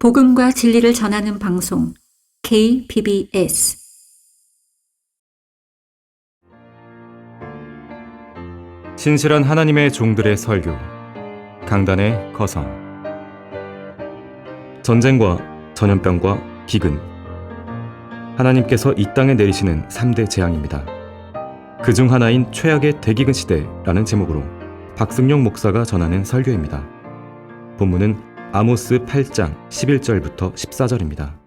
복음과 진리를 전하는 방송 KBS 신실한 하나님의 종들의 설교 강단의 거성. 전쟁과 전염병과 기근, 하나님께서 이 땅에 내리시는 3대 재앙입니다. 그중 하나인 최악의 대기근 시대라는 제목으로 박승용 목사가 전하는 설교입니다. 본문은 아모스 8장 11절부터 14절입니다.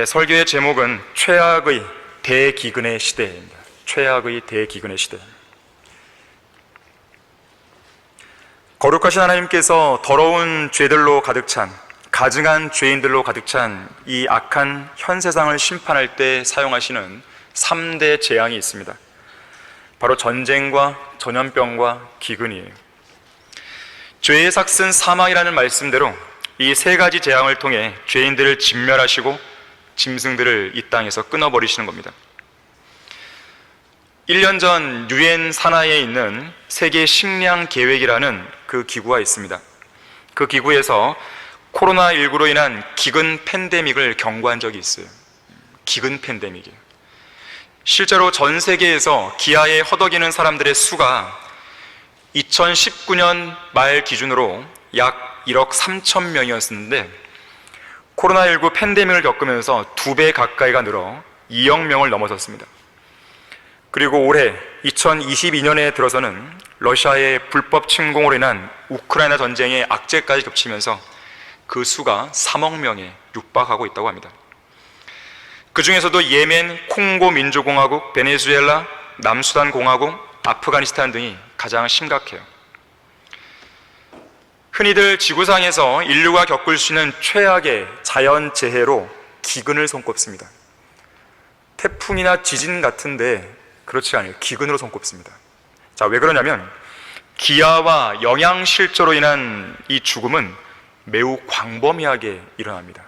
설교의 제목은 최악의 대기근의 시대입니다. 최악의 대기근의 시대. 거룩하신 하나님께서 더러운 죄들로 가득 찬, 가증한 죄인들로 가득 찬 이 악한 현 세상을 심판할 때 사용하시는 3대 재앙이 있습니다. 바로 전쟁과 전염병과 기근이에요. 죄의 삭슨 사망이라는 말씀대로 이 세 가지 재앙을 통해 죄인들을 진멸하시고 짐승들을 이 땅에서 끊어버리시는 겁니다. 1년 전 유엔 산하에 있는 세계 식량 계획이라는 그 기구가 있습니다. 그 기구에서 코로나19로 인한 기근 팬데믹을 경고한 적이 있어요. 기근 팬데믹이에요. 실제로 전 세계에서 기아에 허덕이는 사람들의 수가 2019년 말 기준으로 약 1억 3천 명이었는데 코로나19 팬데믹을 겪으면서 2배 가까이가 늘어 2억 명을 넘어섰습니다. 그리고 올해 2022년에 들어서는 러시아의 불법 침공으로 인한 우크라이나 전쟁의 악재까지 겹치면서 그 수가 3억 명에 육박하고 있다고 합니다. 그 중에서도 예멘, 콩고 민주공화국, 베네수엘라, 남수단 공화국, 아프가니스탄 등이 가장 심각해요. 흔히들 지구상에서 인류가 겪을 수 있는 최악의 자연재해로 기근을 손꼽습니다. 태풍이나 지진 같은데 그렇지 않아요. 기근으로 손꼽습니다. 자, 왜 그러냐면 기아와 영양실조로 인한 이 죽음은 매우 광범위하게 일어납니다.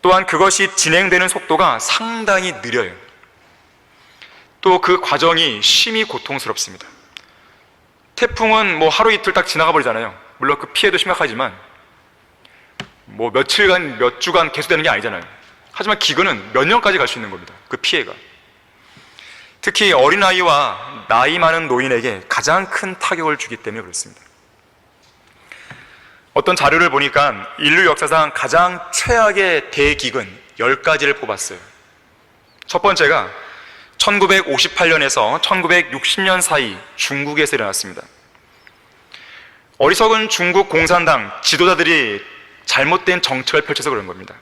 또한 그것이 진행되는 속도가 상당히 느려요. 또 그 과정이 심히 고통스럽습니다. 태풍은 하루 이틀 딱 지나가 버리잖아요. 물론 그 피해도 심각하지만 며칠간, 몇 주간 계속되는 게 아니잖아요. 하지만 기근은 몇 년까지 갈 수 있는 겁니다. 그 피해가. 특히 어린아이와 나이 많은 노인에게 가장 큰 타격을 주기 때문에 그렇습니다. 어떤 자료를 보니까 인류 역사상 가장 최악의 대기근 10가지를 뽑았어요. 첫 번째가 1958년에서 1960년 사이 중국에서 일어났습니다. 어리석은 중국 공산당 지도자들이 잘못된 정책을 펼쳐서 그런 겁니다.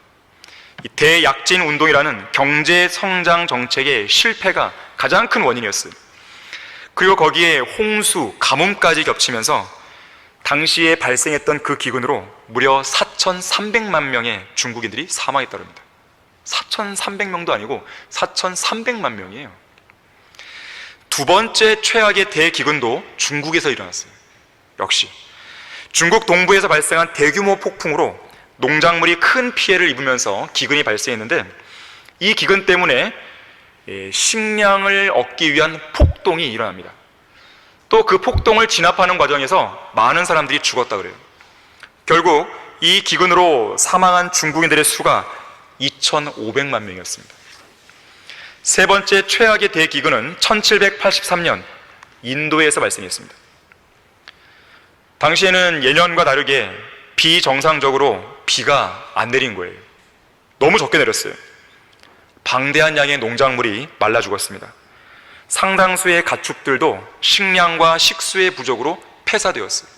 이 대약진 운동이라는 경제 성장 정책의 실패가 가장 큰 원인이었어요. 그리고 거기에 홍수, 가뭄까지 겹치면서 당시에 발생했던 그 기근으로 무려 4,300만 명의 중국인들이 사망했다고 합니다. 4,300명도 아니고 4,300만 명이에요. 두 번째 최악의 대기근도 중국에서 일어났어요. 역시 중국 동부에서 발생한 대규모 폭풍으로 농작물이 큰 피해를 입으면서 기근이 발생했는데 이 기근 때문에 식량을 얻기 위한 폭동이 일어납니다. 또 그 폭동을 진압하는 과정에서 많은 사람들이 죽었다 그래요. 결국 이 기근으로 사망한 중국인들의 수가 2,500만 명이었습니다. 세 번째 최악의 대기근은 1783년 인도에서 발생했습니다. 당시에는 예년과 다르게 비정상적으로 비가 안 내린 거예요. 너무 적게 내렸어요. 방대한 양의 농작물이 말라 죽었습니다. 상당수의 가축들도 식량과 식수의 부족으로 폐사되었어요.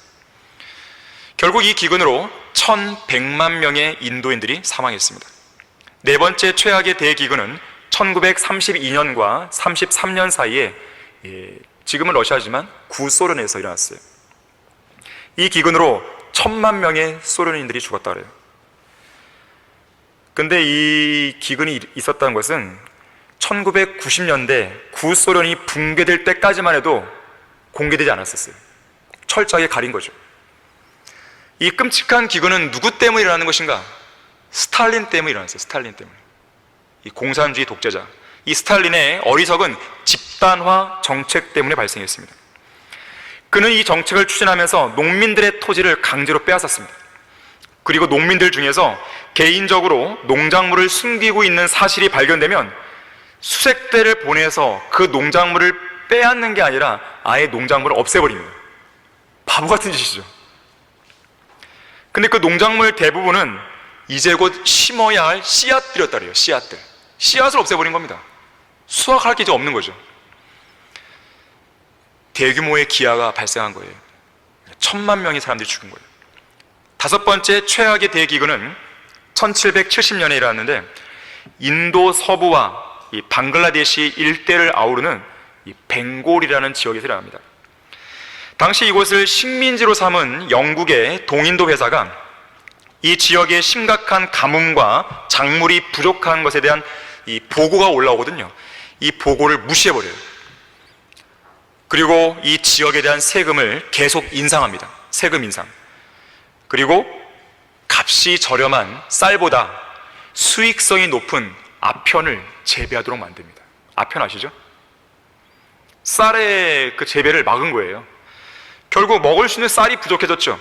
결국 이 기근으로 1,100만 명의 인도인들이 사망했습니다. 네 번째 최악의 대기근은 1932년과 33년 사이에 지금은 러시아지만 구소련에서 일어났어요. 이 기근으로 1,000만 명의 소련인들이 죽었다 그래요. 근데 이 기근이 있었다는 것은 1990년대 구소련이 붕괴될 때까지만 해도 공개되지 않았었어요. 철저하게 가린 거죠. 이 끔찍한 기근은 누구 때문에 일어나는 것인가? 스탈린 때문에 일어났어요. 스탈린 때문에. 이 공산주의 독재자, 이 스탈린의 어리석은 집단화 정책 때문에 발생했습니다. 그는 이 정책을 추진하면서 농민들의 토지를 강제로 빼앗았습니다. 그리고 농민들 중에서 개인적으로 농작물을 숨기고 있는 사실이 발견되면 수색대를 보내서 그 농작물을 빼앗는 게 아니라 아예 농작물을 없애버립니다. 바보 같은 짓이죠. 근데 그 농작물 대부분은 이제 곧 심어야 할 씨앗들이었다 그래요. 씨앗들. 씨앗을 없애버린 겁니다. 수확할 게 이제 없는 거죠. 대규모의 기아가 발생한 거예요. 1,000만 명의 사람들이 죽은 거예요. 다섯 번째 최악의 대기근은 1770년에 일어났는데 인도 서부와 이 방글라데시 일대를 아우르는 이 벵골이라는 지역에서 일어납니다. 당시 이곳을 식민지로 삼은 영국의 동인도 회사가 이 지역의 심각한 가뭄과 작물이 부족한 것에 대한 이 보고가 올라오거든요. 이 보고를 무시해버려요. 그리고 이 지역에 대한 세금을 계속 인상합니다. 세금 인상. 그리고 값이 저렴한 쌀보다 수익성이 높은 아편을 재배하도록 만듭니다. 아편 아시죠? 쌀의 그 재배를 막은 거예요. 결국 먹을 수 있는 쌀이 부족해졌죠.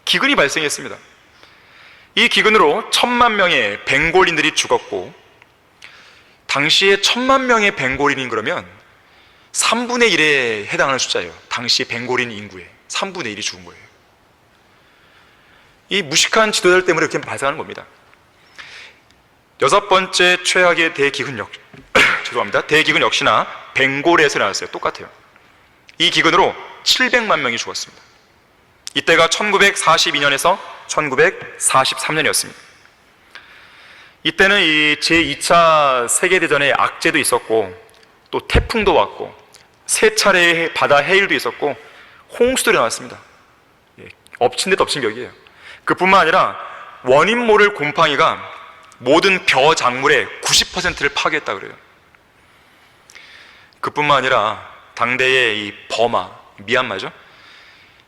기근이 발생했습니다. 이 기근으로 1,000만 명의 벵골인들이 죽었고, 당시에 1,000만 명의 벵골인인 그러면 3분의 1에 해당하는 숫자예요. 당시 벵골인 인구의 3분의 1이 죽은 거예요. 이 무식한 지도자들 때문에 이렇게 발생하는 겁니다. 여섯 번째 최악의 대기근 대기근 역시나 벵골에서 나왔어요. 똑같아요. 이 기근으로 700만 명이 죽었습니다. 이때가 1942년에서 1943년이었습니다. 이때는 이 제2차 세계대전의 악재도 있었고, 또 태풍도 왔고, 세 차례의 바다 해일도 있었고, 홍수도 일어났습니다. 엎친 데 덮친 격이에요. 그뿐만 아니라 원인 모를 곰팡이가 모든 벼 작물의 90%를 파괴했다 그래요. 그뿐만 아니라 당대의 이 버마, 미얀마죠.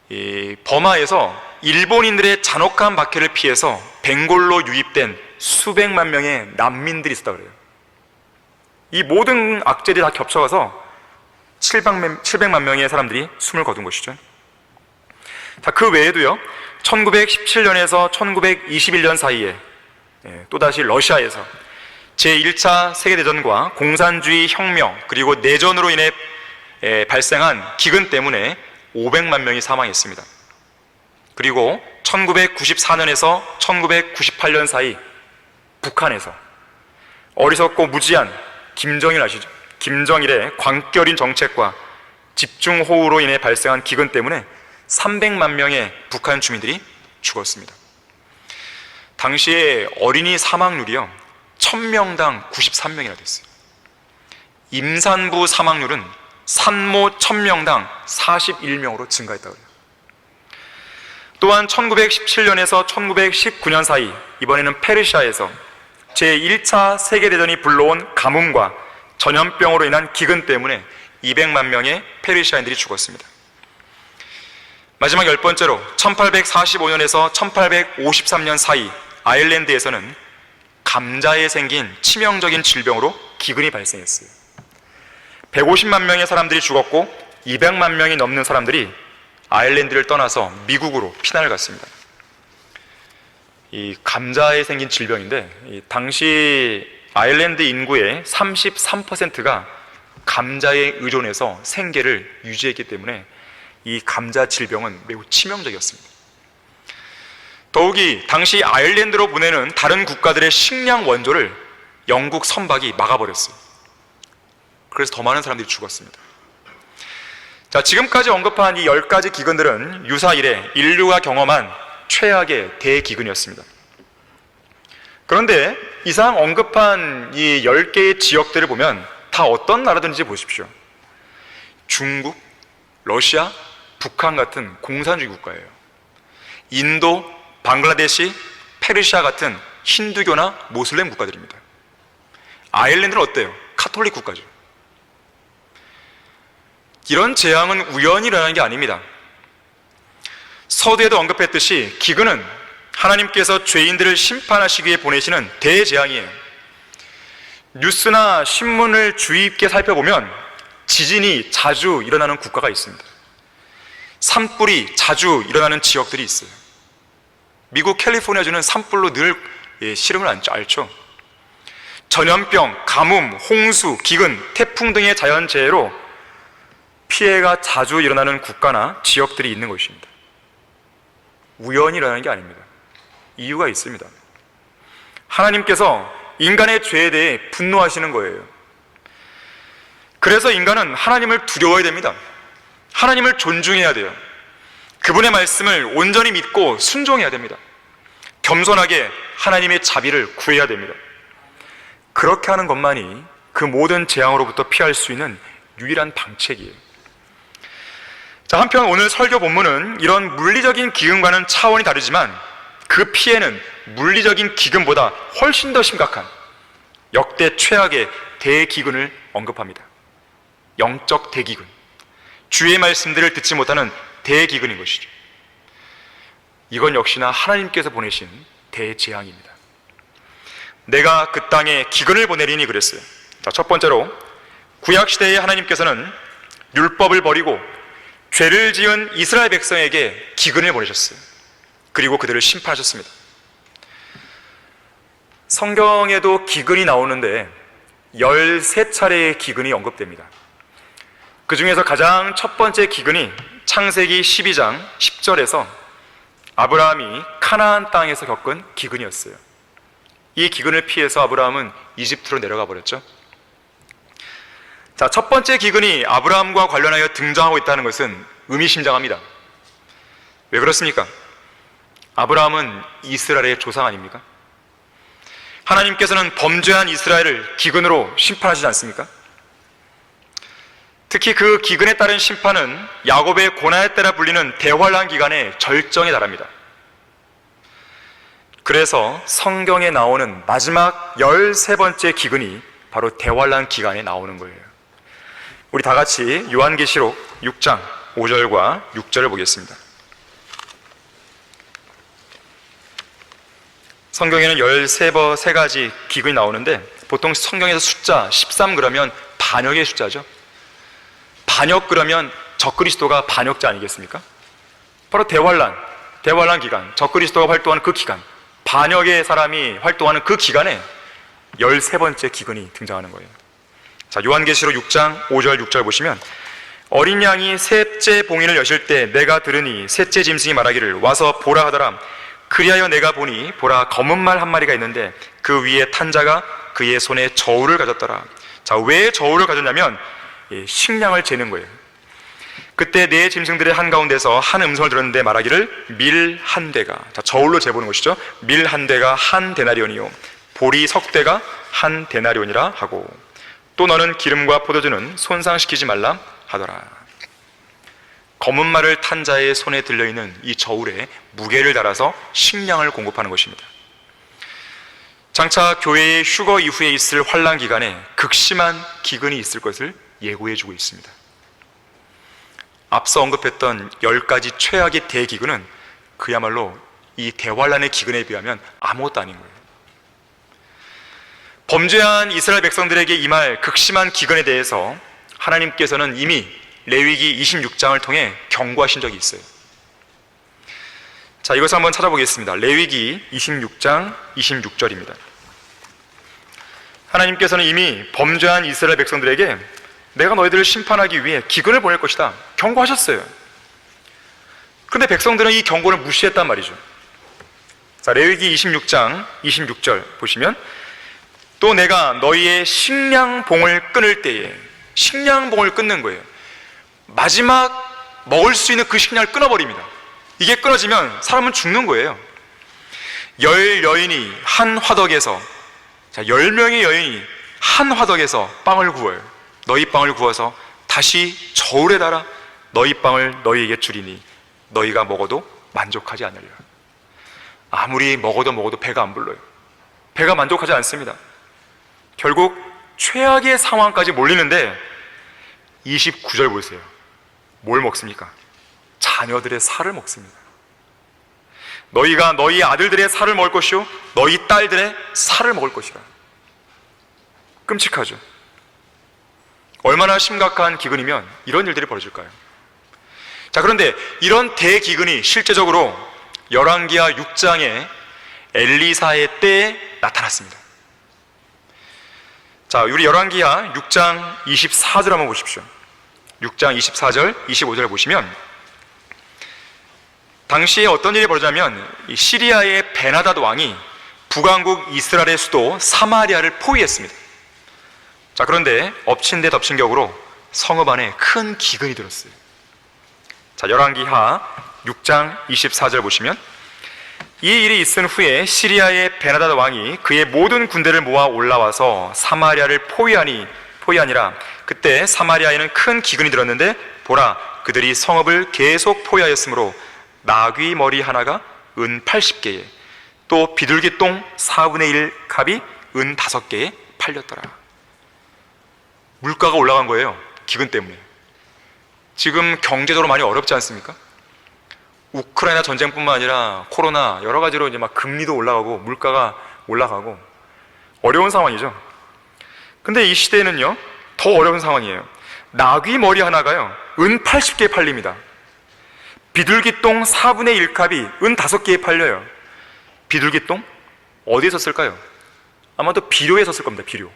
이 버마에서 일본인들의 잔혹한 박해를 피해서 벵골로 유입된 수백만 명의 난민들이 있었다 그래요. 이 모든 악재들이 다 겹쳐가서 700만 명의 사람들이 숨을 거둔 것이죠. 자, 그 외에도요, 1917년에서 1921년 사이에 또다시 러시아에서 제1차 세계대전과 공산주의 혁명 그리고 내전으로 인해 발생한 기근 때문에 500만 명이 사망했습니다. 그리고 1994년에서 1998년 사이 북한에서 어리석고 무지한 김정일 아시죠? 김정일의 광결인 정책과 집중호우로 인해 발생한 기근 때문에 300만 명의 북한 주민들이 죽었습니다. 당시에 어린이 사망률이요 1000명당 93명이나 됐어요. 임산부 사망률은 산모 1000명당 41명으로 증가했다고 해요. 또한 1917년에서 1919년 사이 이번에는 페르시아에서 제1차 세계대전이 불러온 가뭄과 전염병으로 인한 기근 때문에 200만 명의 페르시아인들이 죽었습니다. 마지막 10번째로 1845년에서 1853년 사이 아일랜드에서는 감자에 생긴 치명적인 질병으로 기근이 발생했어요. 150만 명의 사람들이 죽었고 200만 명이 넘는 사람들이 아일랜드를 떠나서 미국으로 피난을 갔습니다. 이 감자에 생긴 질병인데 이 당시 아일랜드 인구의 33%가 감자에 의존해서 생계를 유지했기 때문에 이 감자 질병은 매우 치명적이었습니다. 더욱이 당시 아일랜드로 보내는 다른 국가들의 식량 원조를 영국 선박이 막아버렸어요. 그래서 더 많은 사람들이 죽었습니다. 자, 지금까지 언급한 이 10가지 기근들은 유사 이래 인류가 경험한 최악의 대기근이었습니다. 그런데 이상 언급한 이 10개의 지역들을 보면 다 어떤 나라들인지 보십시오. 중국, 러시아, 북한 같은 공산주의 국가예요. 인도, 방글라데시, 페르시아 같은 힌두교나 모슬렘 국가들입니다. 아일랜드는 어때요? 카톨릭 국가죠. 이런 재앙은 우연히 일어나는 게 아닙니다. 서두에도 언급했듯이 기근은 하나님께서 죄인들을 심판하시기 위해 보내시는 대재앙이에요. 뉴스나 신문을 주의 깊게 살펴보면 지진이 자주 일어나는 국가가 있습니다. 산불이 자주 일어나는 지역들이 있어요. 미국 캘리포니아주는 산불로 늘 시름을 앓죠. 전염병, 가뭄, 홍수, 기근, 태풍 등의 자연재해로 피해가 자주 일어나는 국가나 지역들이 있는 것입니다. 우연히 일어나는 게 아닙니다. 이유가 있습니다. 하나님께서 인간의 죄에 대해 분노하시는 거예요. 그래서 인간은 하나님을 두려워해야 됩니다. 하나님을 존중해야 돼요. 그분의 말씀을 온전히 믿고 순종해야 됩니다. 겸손하게 하나님의 자비를 구해야 됩니다. 그렇게 하는 것만이 그 모든 재앙으로부터 피할 수 있는 유일한 방책이에요. 자, 한편 오늘 설교 본문은 이런 물리적인 기근과는 차원이 다르지만 그 피해는 물리적인 기근보다 훨씬 더 심각한 역대 최악의 대기근을 언급합니다. 영적 대기근, 주의 말씀들을 듣지 못하는 대기근인 것이죠. 이건 역시나 하나님께서 보내신 대재앙입니다. 내가 그 땅에 기근을 보내리니 그랬어요. 자, 첫 번째로 구약시대에 하나님께서는 율법을 버리고 죄를 지은 이스라엘 백성에게 기근을 보내셨어요. 그리고 그들을 심판하셨습니다. 성경에도 기근이 나오는데 13차례의 기근이 언급됩니다. 그 중에서 가장 첫 번째 기근이 창세기 12장 10절에서 아브라함이 카나안 땅에서 겪은 기근이었어요. 이 기근을 피해서 아브라함은 이집트로 내려가 버렸죠. 자, 첫 번째 기근이 아브라함과 관련하여 등장하고 있다는 것은 의미심장합니다. 왜 그렇습니까? 아브라함은 이스라엘의 조상 아닙니까? 하나님께서는 범죄한 이스라엘을 기근으로 심판하시지 않습니까? 특히 그 기근에 따른 심판은 야곱의 고난의 때라 불리는 대환란 기간의 절정에 달합니다. 그래서 성경에 나오는 마지막 13번째 기근이 바로 대환란 기간에 나오는 거예요. 우리 다 같이 요한계시록 6장 5절과 6절을 보겠습니다. 성경에는 13가지 기근이 나오는데 보통 성경에서 숫자 13 그러면 반역의 숫자죠. 반역 그러면 적그리스도가 반역자 아니겠습니까? 바로 대환란 기간, 적그리스도가 활동하는 그 기간, 반역의 사람이 활동하는 그 기간에 13번째 기근이 등장하는 거예요. 자, 요한계시록 6장 5절 6절 보시면 어린 양이 셋째 봉인을 여실 때 내가 들으니 셋째 짐승이 말하기를 와서 보라 하더라. 그리하여 내가 보니 보라 검은 말 한 마리가 있는데 그 위에 탄 자가 그의 손에 저울을 가졌더라. 자, 왜 저울을 가졌냐면 식량을 재는 거예요. 그때 네 짐승들의 한가운데서 한 음성을 들었는데 말하기를 밀 한 대가, 자, 저울로 재보는 것이죠. 밀 한 대가 한 데나리온이요 보리 석 대가 한 데나리온이라 하고 또 너는 기름과 포도주는 손상시키지 말라 하더라. 검은 말을 탄 자의 손에 들려있는 이 저울에 무게를 달아서 식량을 공급하는 것입니다. 장차 교회의 휴거 이후에 있을 환란 기간에 극심한 기근이 있을 것을 예고해주고 있습니다. 앞서 언급했던 10가지 최악의 대기근은 그야말로 이 대환란의 기근에 비하면 아무것도 아닌 거예요. 범죄한 이스라엘 백성들에게 임할 극심한 기근에 대해서 하나님께서는 이미 레위기 26장을 통해 경고하신 적이 있어요. 자, 이것을 한번 찾아보겠습니다. 레위기 26장 26절입니다. 하나님께서는 이미 범죄한 이스라엘 백성들에게 내가 너희들을 심판하기 위해 기근을 보낼 것이다 경고하셨어요. 그런데 백성들은 이 경고를 무시했단 말이죠. 자, 레위기 26장 26절 보시면 또 내가 너희의 식량봉을 끊을 때에, 식량봉을 끊는 거예요. 마지막 먹을 수 있는 그 식량을 끊어버립니다. 이게 끊어지면 사람은 죽는 거예요. 10여인이 한 화덕에서, 자, 10명의 여인이 한 화덕에서 빵을 구워요. 너희 빵을 구워서 다시 저울에 달아 너희 빵을 너희에게 주리니 너희가 먹어도 만족하지 않으리라. 아무리 먹어도 배가 안 불러요. 배가 만족하지 않습니다. 결국 최악의 상황까지 몰리는데 29절 보세요. 뭘 먹습니까? 자녀들의 살을 먹습니다. 너희가 너희 아들들의 살을 먹을 것이요 너희 딸들의 살을 먹을 것이라. 끔찍하죠. 얼마나 심각한 기근이면 이런 일들이 벌어질까요? 자, 그런데 이런 대기근이 실제적으로 열왕기하 6장에 엘리사의 때에 나타났습니다. 자, 우리 열왕기하 6장 24절 한번 보십시오. 6장 24절, 25절을 보시면 당시에 어떤 일이 벌어지냐면 시리아의 베나다드 왕이 북왕국 이스라엘의 수도 사마리아를 포위했습니다. 자, 그런데 엎친 데 덮친 격으로 성읍 안에 큰 기근이 들었어요. 자, 열왕기하 6장 24절 보시면 이 일이 있은 후에 시리아의 베나다드 왕이 그의 모든 군대를 모아 올라와서 사마리아를 포위하니라. 그때 사마리아에는 큰 기근이 들었는데 보라, 그들이 성읍을 계속 포위하였으므로 나귀 머리 하나가 은 80개에 또 비둘기 똥 4분의 1 갑이 은 5개에 팔렸더라. 물가가 올라간 거예요. 기근 때문에. 지금 경제적으로 많이 어렵지 않습니까? 우크라이나 전쟁뿐만 아니라 코로나 여러 가지로 이제 막 금리도 올라가고 물가가 올라가고 어려운 상황이죠. 근데 이 시대에는요, 더 어려운 상황이에요. 나귀 머리 하나가요, 은 80개 팔립니다. 비둘기 똥 4분의 1 값이 은 5개에 팔려요. 비둘기 똥? 어디에 썼을까요? 아마도 비료에 썼을 겁니다. 비료.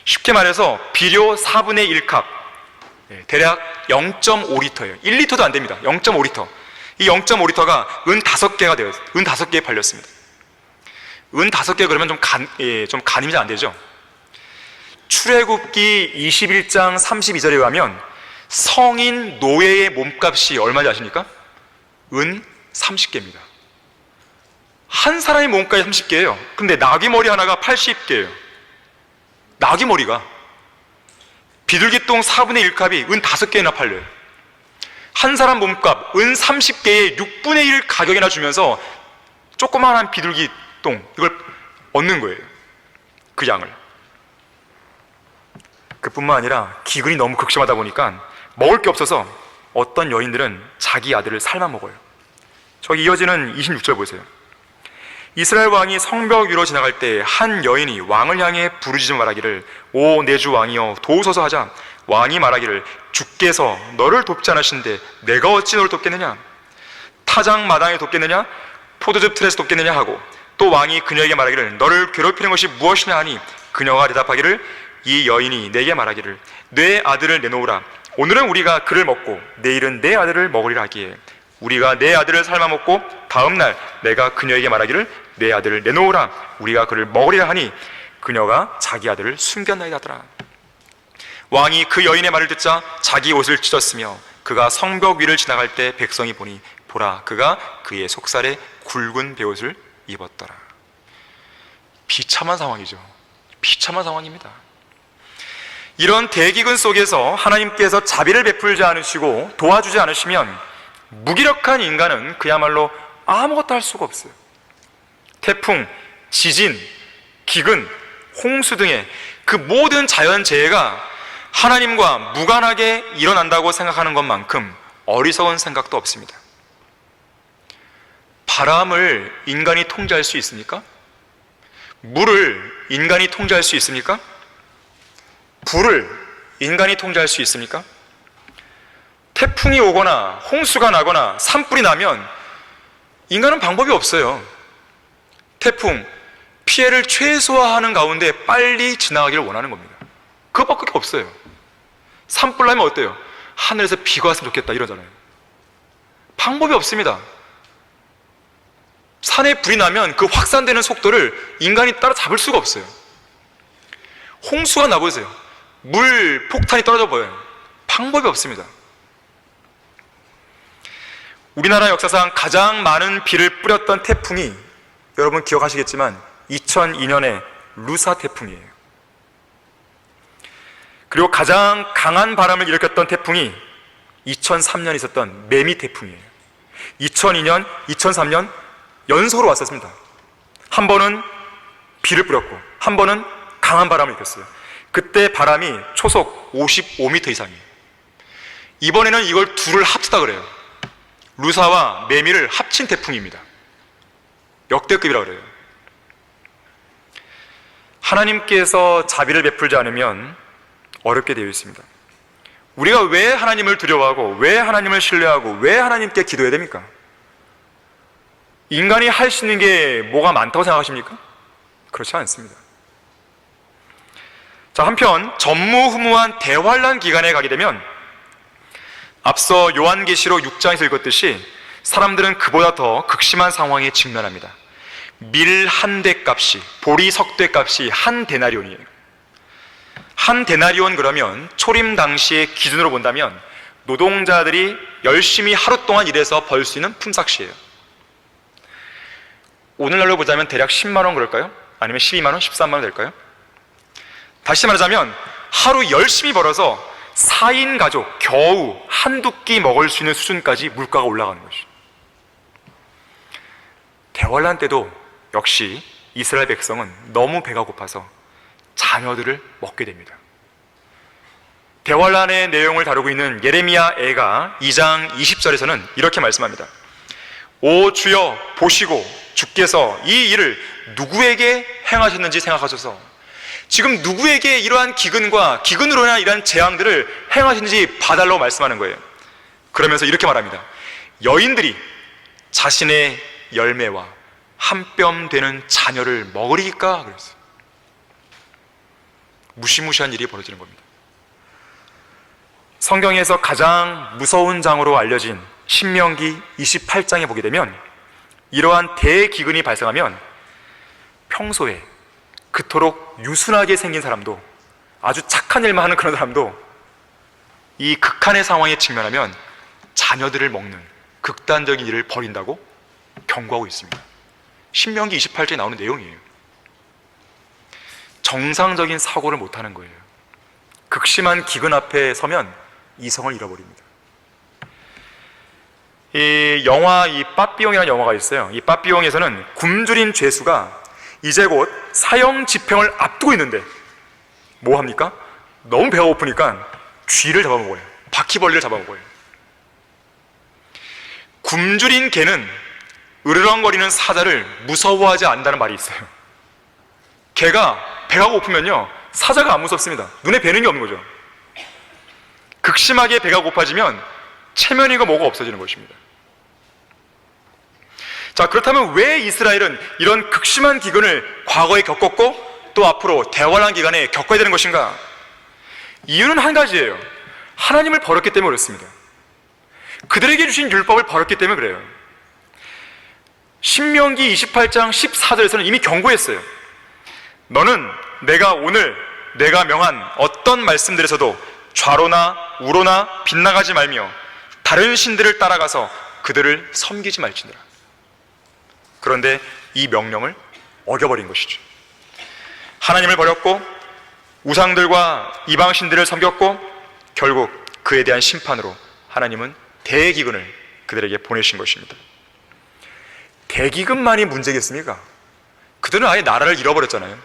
쉽게 말해서 비료 4분의 1 값, 대략 0.5리터예요. 1리터도 안 됩니다. 0.5리터. 이 0.5리터가 은 5개가 되어요. 은 5개에 팔렸습니다. 은 5개 그러면 좀 가늠이 잘 안 되죠. 출애굽기 21장 32절에 의하면 성인 노예의 몸값이 얼마인지 아십니까? 은 30개입니다. 한 사람의 몸값이 30개예요. 근데 나귀 머리 하나가 80개예요. 나귀 머리가. 비둘기 똥 4분의 1 값이 은 5개나 팔려요. 한 사람 몸값 은 30개에 6분의 1 가격이나 주면서 조그마한 비둘기 똥 이걸 얻는 거예요. 그 양을. 그뿐만 아니라 기근이 너무 극심하다 보니까 먹을 게 없어서 어떤 여인들은 자기 아들을 삶아 먹어요. 저기 이어지는 26절 보세요. 이스라엘 왕이 성벽 위로 지나갈 때 한 여인이 왕을 향해 부르짖어 말하기를 오 내 주 왕이여 도우소서 하자. 왕이 말하기를 주께서 너를 돕지 않으신데 내가 어찌 너를 돕겠느냐? 타작 마당에 돕겠느냐? 포도즙 틀에서 돕겠느냐 하고 또 왕이 그녀에게 말하기를 너를 괴롭히는 것이 무엇이냐 하니 그녀가 대답하기를 이 여인이 내게 말하기를 내 아들을 내놓으라. 오늘은 우리가 그를 먹고 내일은 내 아들을 먹으리라 하기에 우리가 내 아들을 삶아 먹고 다음 날 내가 그녀에게 말하기를 내 아들을 내놓으라. 우리가 그를 먹으리라 하니 그녀가 자기 아들을 숨겼나이다 하더라. 왕이 그 여인의 말을 듣자 자기 옷을 찢었으며 그가 성벽 위를 지나갈 때 백성이 보니 보라 그가 그의 속살에 굵은 베옷을 입었더라. 비참한 상황이죠. 비참한 상황입니다. 이런 대기근 속에서 하나님께서 자비를 베풀지 않으시고 도와주지 않으시면 무기력한 인간은 그야말로 아무것도 할 수가 없어요. 태풍, 지진, 기근, 홍수 등의 그 모든 자연재해가 하나님과 무관하게 일어난다고 생각하는 것만큼 어리석은 생각도 없습니다. 바람을 인간이 통제할 수 있습니까? 물을 인간이 통제할 수 있습니까? 불을 인간이 통제할 수 있습니까? 태풍이 오거나 홍수가 나거나 산불이 나면 인간은 방법이 없어요. 태풍, 피해를 최소화하는 가운데 빨리 지나가기를 원하는 겁니다. 그것밖에 없어요. 산불 나면 어때요? 하늘에서 비가 왔으면 좋겠다 이러잖아요. 방법이 없습니다. 산에 불이 나면 그 확산되는 속도를 인간이 따라잡을 수가 없어요. 홍수가 나보세요. 물 폭탄이 떨어져 보여요. 방법이 없습니다. 우리나라 역사상 가장 많은 비를 뿌렸던 태풍이 여러분 기억하시겠지만 2002년에 루사 태풍이에요. 그리고 가장 강한 바람을 일으켰던 태풍이 2003년 있었던 매미 태풍이에요. 2002년, 2003년 연속으로 왔었습니다. 한 번은 비를 뿌렸고 한 번은 강한 바람을 일으켰어요. 그때 바람이 초속 55m 이상이에요. 이번에는 이걸 둘을 합치다 그래요. 루사와 매미를 합친 태풍입니다. 역대급이라고 그래요. 하나님께서 자비를 베풀지 않으면 어렵게 되어 있습니다. 우리가 왜 하나님을 두려워하고 왜 하나님을 신뢰하고 왜 하나님께 기도해야 됩니까? 인간이 할 수 있는 게 뭐가 많다고 생각하십니까? 그렇지 않습니다. 자, 한편 전무후무한 대환란 기간에 가게 되면 앞서 요한계시록 6장에서 읽었듯이 사람들은 그보다 더 극심한 상황에 직면합니다. 밀 한 대 값이, 보리 석대 값이 한 데나리온이에요. 한 데나리온 그러면 초림 당시의 기준으로 본다면 노동자들이 열심히 하루 동안 일해서 벌 수 있는 품삯이에요. 오늘날로 보자면 대략 10만 원 그럴까요? 아니면 12만 원, 13만 원 될까요? 다시 말하자면 하루 열심히 벌어서 4인 가족 겨우 한두 끼 먹을 수 있는 수준까지 물가가 올라가는 것이죠. 대환란 때도 역시 이스라엘 백성은 너무 배가 고파서 자녀들을 먹게 됩니다. 대환란의 내용을 다루고 있는 예레미야 애가 2장 20절에서는 이렇게 말씀합니다. 오 주여 보시고 주께서 이 일을 누구에게 행하셨는지 생각하셔서 지금 누구에게 이러한 기근과 기근으로 인한 이러한 재앙들을 행하셨는지 봐달라고 말씀하는 거예요. 그러면서 이렇게 말합니다. 여인들이 자신의 열매와 한 뼘 되는 자녀를 먹으리까? 그랬어요. 무시무시한 일이 벌어지는 겁니다. 성경에서 가장 무서운 장으로 알려진 신명기 28장에 보게 되면 이러한 대기근이 발생하면 평소에 그토록 유순하게 생긴 사람도, 아주 착한 일만 하는 그런 사람도 이 극한의 상황에 직면하면 자녀들을 먹는 극단적인 일을 벌인다고 경고하고 있습니다. 신명기 28장에 나오는 내용이에요. 정상적인 사고를 못하는 거예요. 극심한 기근 앞에 서면 이성을 잃어버립니다. 이 영화 빠삐용이라는 영화가 있어요. 이 빠삐용에서는 굶주린 죄수가 이제 곧 사형 집행을 앞두고 있는데 뭐 합니까? 너무 배가 고프니까 쥐를 잡아먹어요. 바퀴벌레를 잡아먹어요. 굶주린 개는 으르렁거리는 사자를 무서워하지 않는다는 말이 있어요. 개가 배가 고프면요 사자가 안 무섭습니다. 눈에 뵈는 게 없는 거죠. 극심하게 배가 고파지면 체면이고 뭐가 없어지는 것입니다. 자, 그렇다면 왜 이스라엘은 이런 극심한 기근을 과거에 겪었고 또 앞으로 대환란 기간에 겪어야 되는 것인가? 이유는 한 가지예요. 하나님을 버렸기 때문에 그렇습니다. 그들에게 주신 율법을 버렸기 때문에 그래요. 신명기 28장 14절에서는 이미 경고했어요. 너는 내가 명한 어떤 말씀들에서도 좌로나 우로나 빗나가지 말며 다른 신들을 따라가서 그들을 섬기지 말지니라. 그런데 이 명령을 어겨버린 것이죠. 하나님을 버렸고 우상들과 이방신들을 섬겼고 결국 그에 대한 심판으로 하나님은 대기근을 그들에게 보내신 것입니다. 대기근만이 문제겠습니까? 그들은 아예 나라를 잃어버렸잖아요.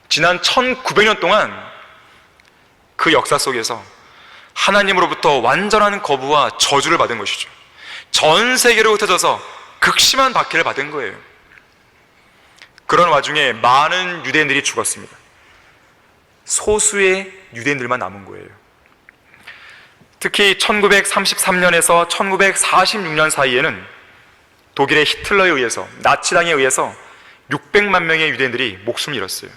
지난 1900년 동안 그 역사 속에서 하나님으로부터 완전한 거부와 저주를 받은 것이죠. 전 세계로 흩어져서 극심한 박해를 받은 거예요. 그런 와중에 많은 유대인들이 죽었습니다. 소수의 유대인들만 남은 거예요. 특히 1933년에서 1946년 사이에는 독일의 히틀러에 의해서, 나치당에 의해서 600만 명의 유대인들이 목숨을 잃었어요.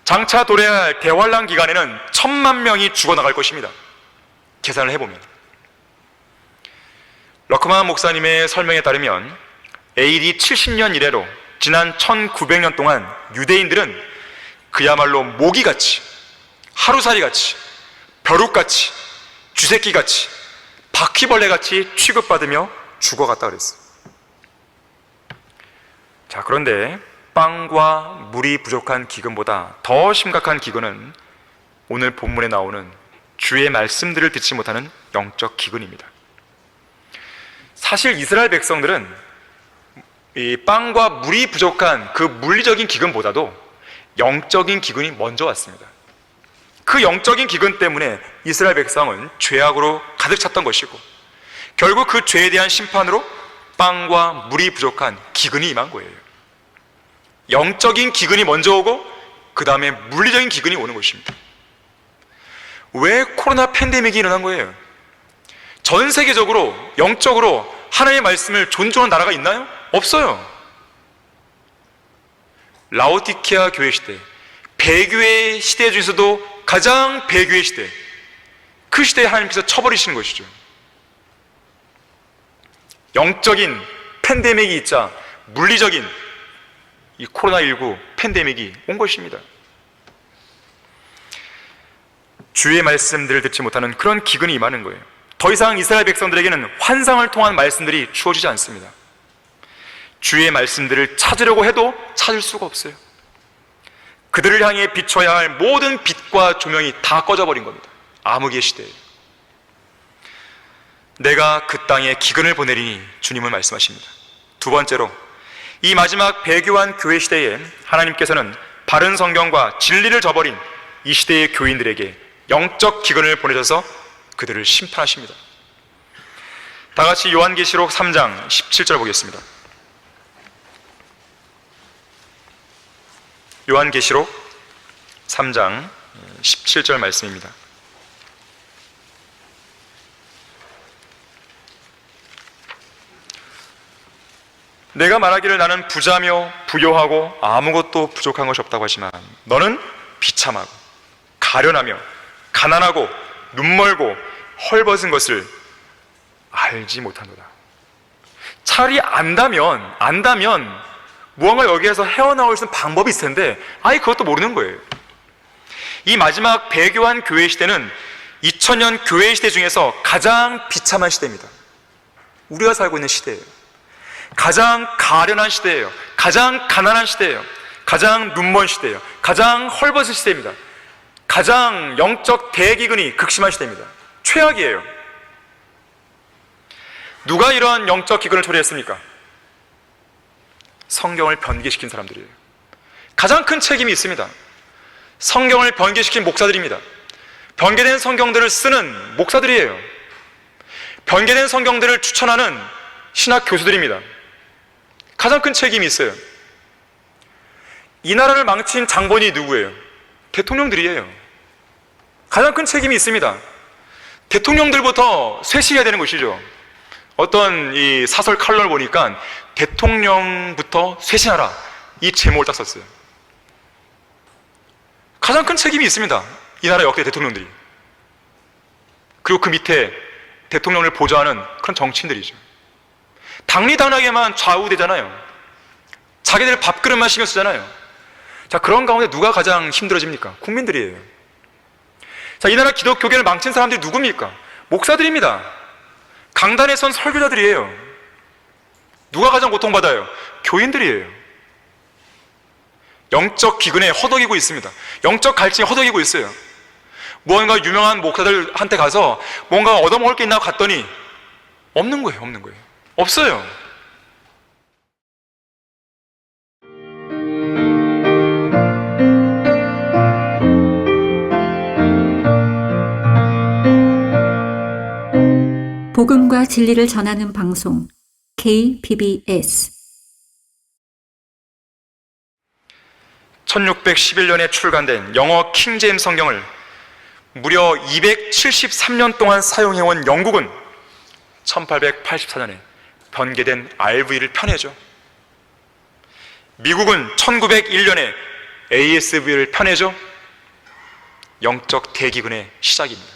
장차 도래해야 할 대환란 기간에는 1000만 명이 죽어나갈 것입니다. 계산을 해보면. 러크만 목사님의 설명에 따르면 AD 70년 이래로 지난 1900년 동안 유대인들은 그야말로 모기같이, 하루살이같이, 벼룩같이, 쥐새끼같이, 바퀴벌레같이 취급받으며 죽어갔다 그랬어요. 자, 그런데 빵과 물이 부족한 기근보다 더 심각한 기근은 오늘 본문에 나오는 주의 말씀들을 듣지 못하는 영적 기근입니다. 사실 이스라엘 백성들은 이 빵과 물이 부족한 그 물리적인 기근보다도 영적인 기근이 먼저 왔습니다. 그 영적인 기근 때문에 이스라엘 백성은 죄악으로 가득 찼던 것이고 결국 그 죄에 대한 심판으로 빵과 물이 부족한 기근이 임한 거예요. 영적인 기근이 먼저 오고 그 다음에 물리적인 기근이 오는 것입니다. 왜 코로나 팬데믹이 일어난 거예요? 전 세계적으로 영적으로 하나님의 말씀을 존중하는 나라가 있나요? 없어요. 라오디케아 교회 시대, 배교의 시대 중에서도 가장 배교의 시대, 그 시대에 하나님께서 쳐버리시는 것이죠. 영적인 팬데믹이 있자 물리적인 이 코로나19 팬데믹이 온 것입니다. 주의 말씀들을 듣지 못하는 그런 기근이 임하는 거예요. 더 이상 이스라엘 백성들에게는 환상을 통한 말씀들이 주어지지 않습니다. 주의 말씀들을 찾으려고 해도 찾을 수가 없어요. 그들을 향해 비춰야 할 모든 빛과 조명이 다 꺼져버린 겁니다. 암흑의 시대에 내가 그 땅에 기근을 보내리니 주님은 말씀하십니다. 두 번째로, 이 마지막 배교한 교회 시대에 하나님께서는 바른 성경과 진리를 저버린 이 시대의 교인들에게 영적 기근을 보내셔서 그들을 심판하십니다. 다 같이 요한계시록 3장 17절 보겠습니다. 요한계시록 3장 17절 말씀입니다. 내가 말하기를 나는 부자며 부요하고 아무것도 부족한 것이 없다고 하지만 너는 비참하고 가련하며 가난하고 눈멀고 헐벗은 것을 알지 못하노라. 차라리 안다면 무언가 여기에서 헤어나올 수 있는 방법이 있을 텐데 아예 그것도 모르는 거예요. 이 마지막 배교한 교회 시대는 2000년 교회 시대 중에서 가장 비참한 시대입니다. 우리가 살고 있는 시대예요. 가장 가련한 시대예요. 가장 가난한 시대예요. 가장 눈먼 시대예요. 가장 헐벗은 시대입니다. 가장 영적 대기근이 극심한 시대입니다. 최악이에요. 누가 이런 영적 기근을 초래했습니까? 성경을 변개시킨 사람들이에요. 가장 큰 책임이 있습니다. 성경을 변개시킨 목사들입니다. 변개된 성경들을 쓰는 목사들이에요. 변개된 성경들을 추천하는 신학 교수들입니다. 가장 큰 책임이 있어요. 이 나라를 망친 장본이 누구예요? 대통령들이에요. 가장 큰 책임이 있습니다. 대통령들부터 쇄신해야 되는 것이죠. 어떤 이 사설 칼럼을 보니까 대통령부터 쇄신하라, 이 제목을 딱 썼어요. 가장 큰 책임이 있습니다. 이 나라 역대 대통령들이. 그리고 그 밑에 대통령을 보좌하는 그런 정치인들이죠. 당리당락에만 좌우되잖아요. 자기들 밥그릇만 신경 쓰잖아요. 자, 그런 가운데 누가 가장 힘들어집니까? 국민들이에요. 자, 이 나라 기독교계를 망친 사람들이 누굽니까? 목사들입니다. 강단에 선 설교자들이에요. 누가 가장 고통받아요? 교인들이에요. 영적 기근에 허덕이고 있습니다. 영적 갈증에 허덕이고 있어요. 무언가 유명한 목사들한테 가서 뭔가 얻어먹을 게 있나 갔더니 없는 거예요. 없어요. 복음과 진리를 전하는 방송 KBS 1611년에 출간된 영어 킹제임스 성경을 무려 273년 동안 사용해온 영국은 1884년에 변개된 RV를 펴내죠. 미국은 1901년에 ASV를 펴내죠. 영적 대기근의 시작입니다.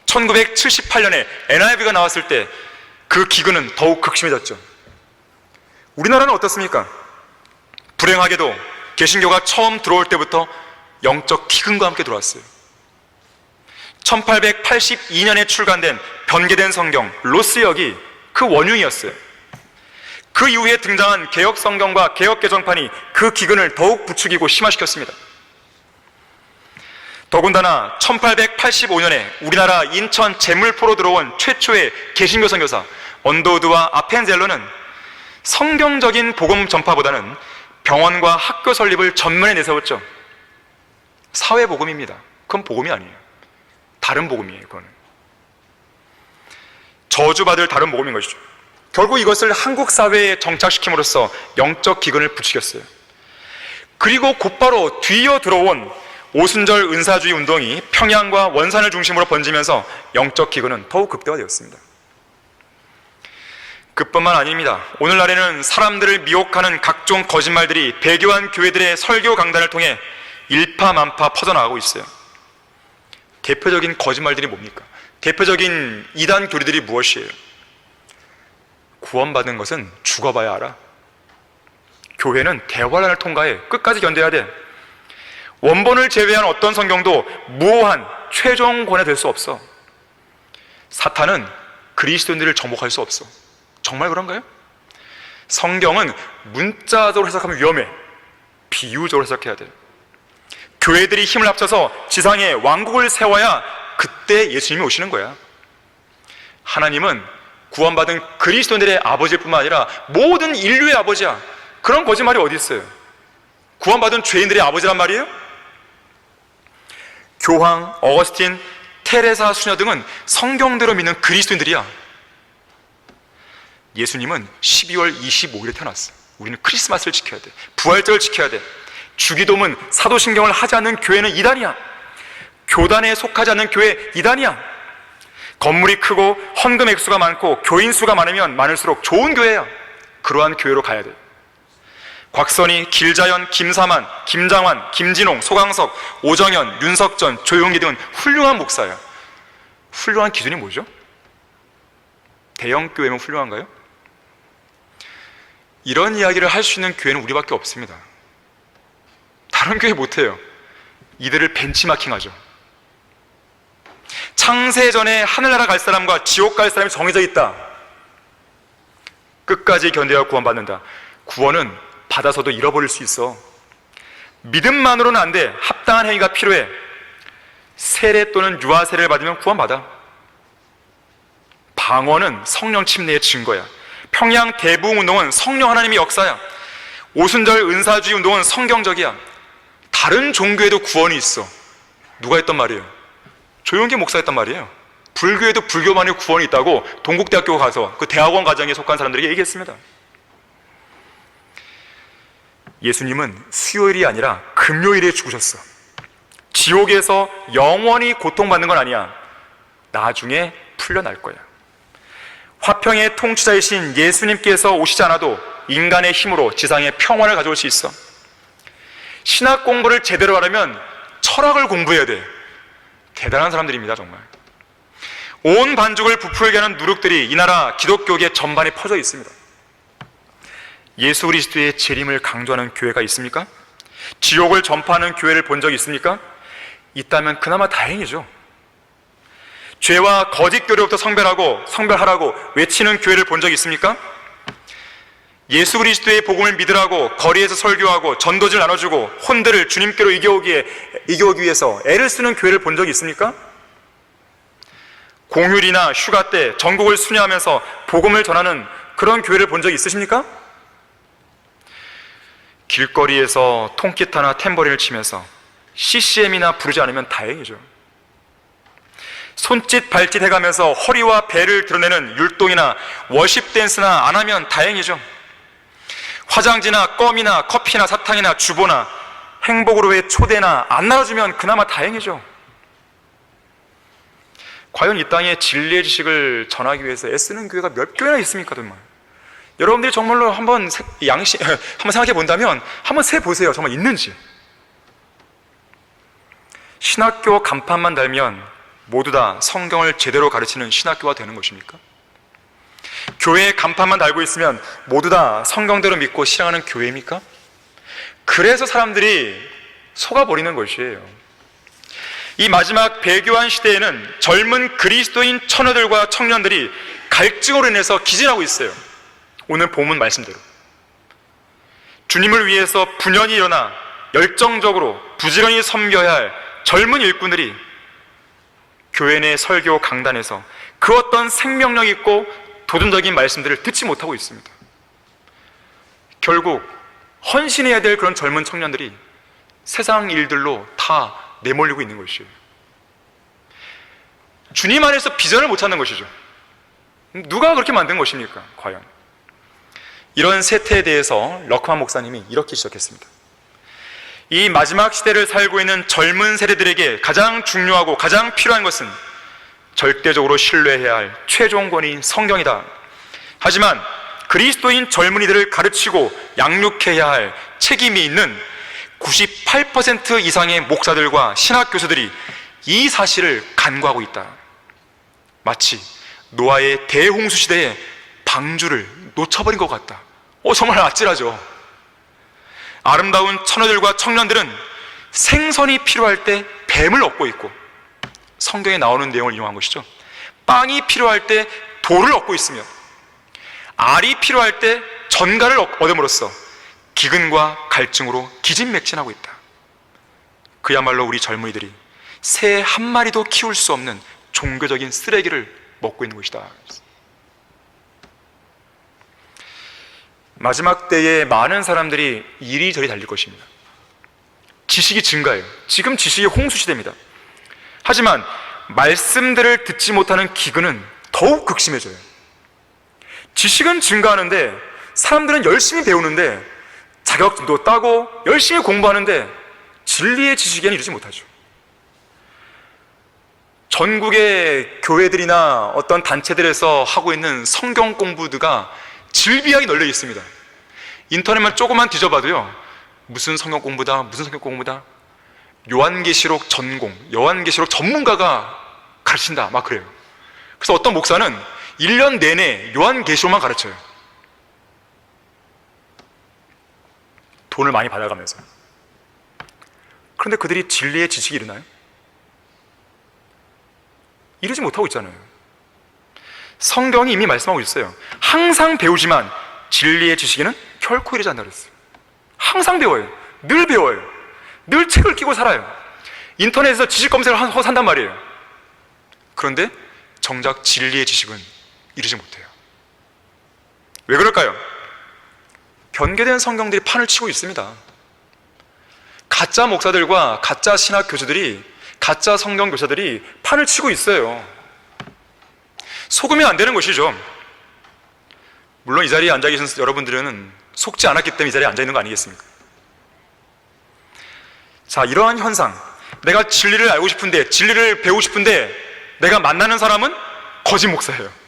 1978년에 NIV가 나왔을 때 그 기근은 더욱 극심해졌죠. 우리나라는 어떻습니까? 불행하게도 개신교가 처음 들어올 때부터 영적 기근과 함께 들어왔어요. 1882년에 출간된 변개된 성경 로스역이 그 원흉이었어요. 그 이후에 등장한 개혁 성경과 개혁 개정판이 그 기근을 더욱 부추기고 심화시켰습니다. 더군다나 1885년에 우리나라 인천 제물포로 들어온 최초의 개신교 선교사 언더우드와 아펜젤로는 성경적인 복음 전파보다는 병원과 학교 설립을 전면에 내세웠죠. 사회 복음입니다. 그건 복음이 아니에요. 다른 복음이에요. 그거는 저주받을 다른 복음인 것이죠. 결국 이것을 한국 사회에 정착시킴으로써 영적 기근을 부추겼어요. 그리고 곧바로 뒤이어 들어온 오순절 은사주의 운동이 평양과 원산을 중심으로 번지면서 영적 기근은 더욱 극대화되었습니다. 그뿐만 아닙니다. 오늘날에는 사람들을 미혹하는 각종 거짓말들이 배교한 교회들의 설교 강단을 통해 일파만파 퍼져나가고 있어요. 대표적인 거짓말들이 뭡니까? 대표적인 이단 교리들이 무엇이에요? 구원받은 것은 죽어봐야 알아. 교회는 대환란을 통과해. 끝까지 견뎌야 돼. 원본을 제외한 어떤 성경도 무오한 최종권에 될 수 없어. 사탄은 그리스도인들을 정복할 수 없어. 정말 그런가요? 성경은 문자적으로 해석하면 위험해. 비유적으로 해석해야 돼. 교회들이 힘을 합쳐서 지상에 왕국을 세워야 그때 예수님이 오시는 거야. 하나님은 구원받은 그리스도인들의 아버지일 뿐만 아니라 모든 인류의 아버지야. 그런 거짓말이 어디 있어요? 구원받은 죄인들의 아버지란 말이에요? 교황, 어거스틴, 테레사 수녀 등은 성경대로 믿는 그리스도인들이야. 예수님은 12월 25일에 태어났어. 우리는 크리스마스를 지켜야 돼. 부활절을 지켜야 돼. 주기도문, 사도신경을 하지 않는 교회는 이단이야. 교단에 속하지 않는 교회 이단이야. 건물이 크고 헌금 액수가 많고 교인 수가 많으면 많을수록 좋은 교회야. 그러한 교회로 가야 돼. 곽선희, 길자연, 김사만, 김장환, 김진홍, 소강석, 오정현, 윤석전, 조용기 등은 훌륭한 목사야. 훌륭한 기준이 뭐죠? 대형 교회면 훌륭한가요? 이런 이야기를 할 수 있는 교회는 우리밖에 없습니다. 다른 교회 못해요. 이들을 벤치마킹하죠. 창세 전에 하늘나라 갈 사람과 지옥 갈 사람이 정해져 있다. 끝까지 견뎌야 구원받는다. 구원은 받아서도 잃어버릴 수 있어. 믿음만으로는 안 돼. 합당한 행위가 필요해. 세례 또는 유아 세례를 받으면 구원받아. 방언은 성령 침례의 증거야. 평양 대부흥 운동은 성령 하나님의 역사야. 오순절 은사주의 운동은 성경적이야. 다른 종교에도 구원이 있어. 누가 했단 말이에요? 조용기 목사가 했단 말이에요. 불교에도 불교만의 구원이 있다고 동국대학교 가서 그 대학원 과정에 속한 사람들에게 얘기했습니다. 예수님은 수요일이 아니라 금요일에 죽으셨어. 지옥에서 영원히 고통받는 건 아니야. 나중에 풀려날 거야. 화평의 통치자이신 예수님께서 오시지 않아도 인간의 힘으로 지상에 평화를 가져올 수 있어. 신학 공부를 제대로 하려면 철학을 공부해야 돼. 대단한 사람들입니다, 정말. 온 반죽을 부풀게 하는 누룩들이 이 나라 기독교계 전반에 퍼져 있습니다. 예수 그리스도의 재림을 강조하는 교회가 있습니까? 지옥을 전파하는 교회를 본 적이 있습니까? 있다면 그나마 다행이죠. 죄와 거짓 교리로부터 성별하라고 외치는 교회를 본 적이 있습니까? 예수 그리스도의 복음을 믿으라고 거리에서 설교하고 전도지를 나눠주고 혼들을 주님께로 이겨오기 위해서 애를 쓰는 교회를 본 적이 있습니까? 공휴일이나 휴가 때 전국을 순회하면서 복음을 전하는 그런 교회를 본 적이 있으십니까? 길거리에서 통기타나 탬버린을 치면서 CCM이나 부르지 않으면 다행이죠. 손짓 발짓 해가면서 허리와 배를 드러내는 율동이나 워십 댄스나 안 하면 다행이죠. 화장지나 껌이나 커피나 사탕이나 주보나 행복으로의 초대나 안 나눠주면 그나마 다행이죠. 과연 이 땅에 진리의 지식을 전하기 위해서 애쓰는 교회가 몇 교회나 있습니까, 정말? 여러분들이 정말로 한번 생각해 본다면 한번 세 보세요. 정말 있는지. 신학교 간판만 달면 모두 다 성경을 제대로 가르치는 신학교가 되는 것입니까? 교회에 간판만 달고 있으면 모두 다 성경대로 믿고 실행하는 교회입니까? 그래서 사람들이 속아버리는 것이에요. 이 마지막 배교한 시대에는 젊은 그리스도인 처녀들과 청년들이 갈증으로 인해서 기진하고 있어요. 오늘 본문 말씀대로 주님을 위해서 분연히 일어나 열정적으로 부지런히 섬겨야 할 젊은 일꾼들이 교회 내 설교 강단에서 그 어떤 생명력 있고 도전적인 말씀들을 듣지 못하고 있습니다. 결국 헌신해야 될 그런 젊은 청년들이 세상 일들로 다 내몰리고 있는 것이에요. 주님 안에서 비전을 못 찾는 것이죠. 누가 그렇게 만든 것입니까? 과연 이런 세태에 대해서 러크만 목사님이 이렇게 지적했습니다. 이 마지막 시대를 살고 있는 젊은 세대들에게 가장 중요하고 가장 필요한 것은 절대적으로 신뢰해야 할 최종권인 성경이다. 하지만 그리스도인 젊은이들을 가르치고 양육해야 할 책임이 있는 98% 이상의 목사들과 신학 교수들이 이 사실을 간과하고 있다. 마치 노아의 대홍수 시대에 방주를 놓쳐버린 것 같다. 정말 아찔하죠. 아름다운 처녀들과 청년들은 생선이 필요할 때 뱀을 얻고 있고, 성경에 나오는 내용을 인용한 것이죠. 빵이 필요할 때 돌을 얻고 있으며, 알이 필요할 때 전갈을 얻음으로써 기근과 갈증으로 기진맥진하고 있다. 그야말로 우리 젊은이들이 새 한 마리도 키울 수 없는 종교적인 쓰레기를 먹고 있는 것이다. 마지막 때에 많은 사람들이 이리저리 달릴 것입니다. 지식이 증가해요. 지금 지식의 홍수 시대입니다. 하지만 말씀들을 듣지 못하는 기근은 더욱 극심해져요. 지식은 증가하는데 사람들은 열심히 배우는데 자격증도 따고 열심히 공부하는데 진리의 지식에는 이르지 못하죠. 전국의 교회들이나 어떤 단체들에서 하고 있는 성경 공부가 질비하게 널려 있습니다. 인터넷만 조금만 뒤져봐도요, 무슨 성경 공부다, 무슨 성경 공부다, 요한계시록 전공, 요한계시록 전문가가 가르친다, 막 그래요. 그래서 어떤 목사는 1년 내내 요한계시록만 가르쳐요. 돈을 많이 받아가면서. 그런데 그들이 진리의 지식이 이르나요? 이르지 못하고 있잖아요. 성경이 이미 말씀하고 있어요. 항상 배우지만 진리의 지식에는 결코 이르지 않는다 그랬어요. 항상 배워요. 늘 배워요. 늘 책을 끼고 살아요. 인터넷에서 지식 검색을 하고 산단 말이에요. 그런데 정작 진리의 지식은 이르지 못해요. 왜 그럴까요? 변개된 성경들이 판을 치고 있습니다. 가짜 목사들과 가짜 신학 교수들이, 가짜 성경 교사들이 판을 치고 있어요. 속으면 안 되는 것이죠. 물론 이 자리에 앉아 계신 여러분들은 속지 않았기 때문에 이 자리에 앉아 있는 거 아니겠습니까? 자, 이러한 현상, 내가 진리를 알고 싶은데, 진리를 배우고 싶은데 내가 만나는 사람은 거짓 목사예요.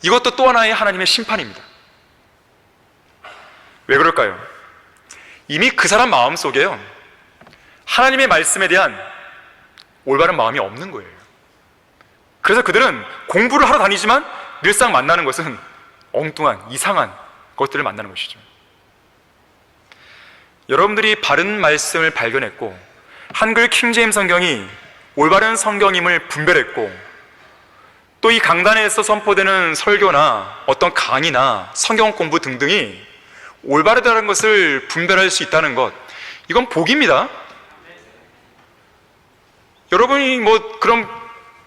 이것도 또 하나의 하나님의 심판입니다. 왜 그럴까요? 이미 그 사람 마음속에요, 하나님의 말씀에 대한 올바른 마음이 없는 거예요. 그래서 그들은 공부를 하러 다니지만 늘상 만나는 것은 엉뚱한, 이상한 것들을 만나는 것이죠. 여러분들이 바른 말씀을 발견했고, 한글 킹제임스 성경이 올바른 성경임을 분별했고, 또 이 강단에서 선포되는 설교나 어떤 강의나 성경 공부 등등이 올바르다는 것을 분별할 수 있다는 것, 이건 복입니다. 여러분이 그런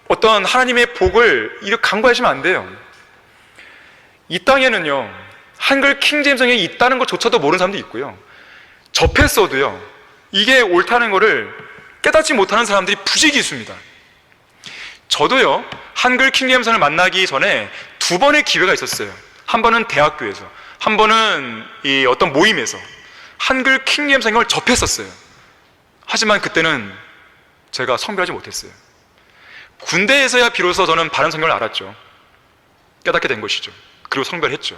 어떤 하나님의 복을 이렇게 간과하시면 안 돼요. 이 땅에는요, 한글 킹제임스 성경이 있다는 것조차도 모르는 사람도 있고요, 접했어도요, 이게 옳다는 것을 깨닫지 못하는 사람들이 부지기수입니다. 저도요, 한글 킹제임스를 만나기 전에 2번의 기회가 있었어요. 한 번은 대학교에서, 한 번은 이 어떤 모임에서 한글 킹제임스 성경을 접했었어요. 하지만 그때는 제가 성별하지 못했어요. 군대에서야 비로소 저는 바른 성경을 알았죠. 깨닫게 된 것이죠. 그리고 성별했죠.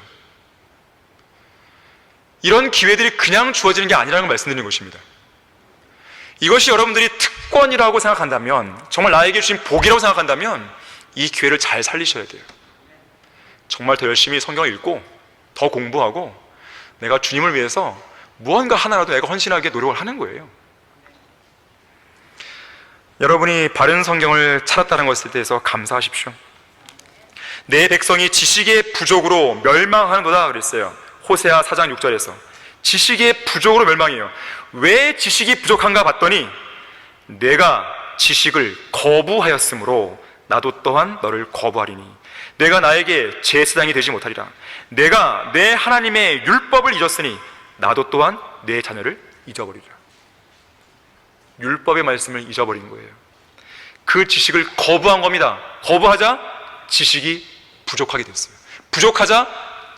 이런 기회들이 그냥 주어지는 게 아니라는 걸 말씀드리는 것입니다. 이것이 여러분들이 특권이라고 생각한다면, 정말 나에게 주신 복이라고 생각한다면 이 기회를 잘 살리셔야 돼요. 정말 더 열심히 성경을 읽고 더 공부하고 내가 주님을 위해서 무언가 하나라도 내가 헌신하게 노력을 하는 거예요. 여러분이 바른 성경을 찾았다는 것에 대해서 감사하십시오. 내 백성이 지식의 부족으로 멸망하는도다 그랬어요. 호세아 4장 6절에서 지식의 부족으로 멸망해요. 왜 지식이 부족한가 봤더니 내가 지식을 거부하였으므로 나도 또한 너를 거부하리니 내가 나에게 제사장이 되지 못하리라. 내가 내 하나님의 율법을 잊었으니 나도 또한 내 자녀를 잊어버리리라. 율법의 말씀을 잊어버린 거예요. 그 지식을 거부한 겁니다. 거부하자 지식이 부족하게 됐어요. 부족하자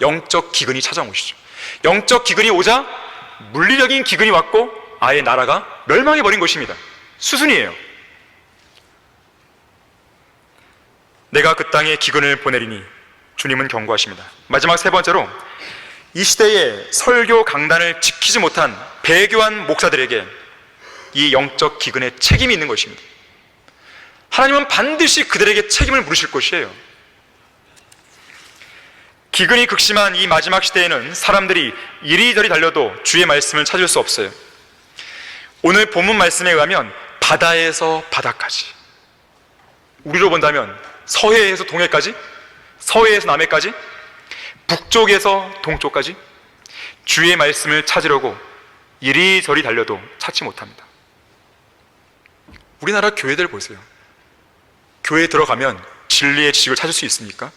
영적 기근이 찾아온 것이죠. 영적 기근이 오자 물리적인 기근이 왔고 아예 나라가 멸망해버린 것입니다. 수순이에요. 내가 그 땅에 기근을 보내리니 주님은 경고하십니다. 마지막 3번째로 이 시대에 설교 강단을 지키지 못한 배교한 목사들에게 이 영적 기근에 책임이 있는 것입니다. 하나님은 반드시 그들에게 책임을 물으실 것이에요. 기근이 극심한 이 마지막 시대에는 사람들이 이리저리 달려도 주의 말씀을 찾을 수 없어요. 오늘 본문 말씀에 의하면 바다에서 바다까지, 우리로 본다면 서해에서 동해까지, 서해에서 남해까지, 북쪽에서 동쪽까지 주의 말씀을 찾으려고 이리저리 달려도 찾지 못합니다. 우리나라 교회들 보세요. 교회에 들어가면 진리의 지식을 찾을 수 있습니까?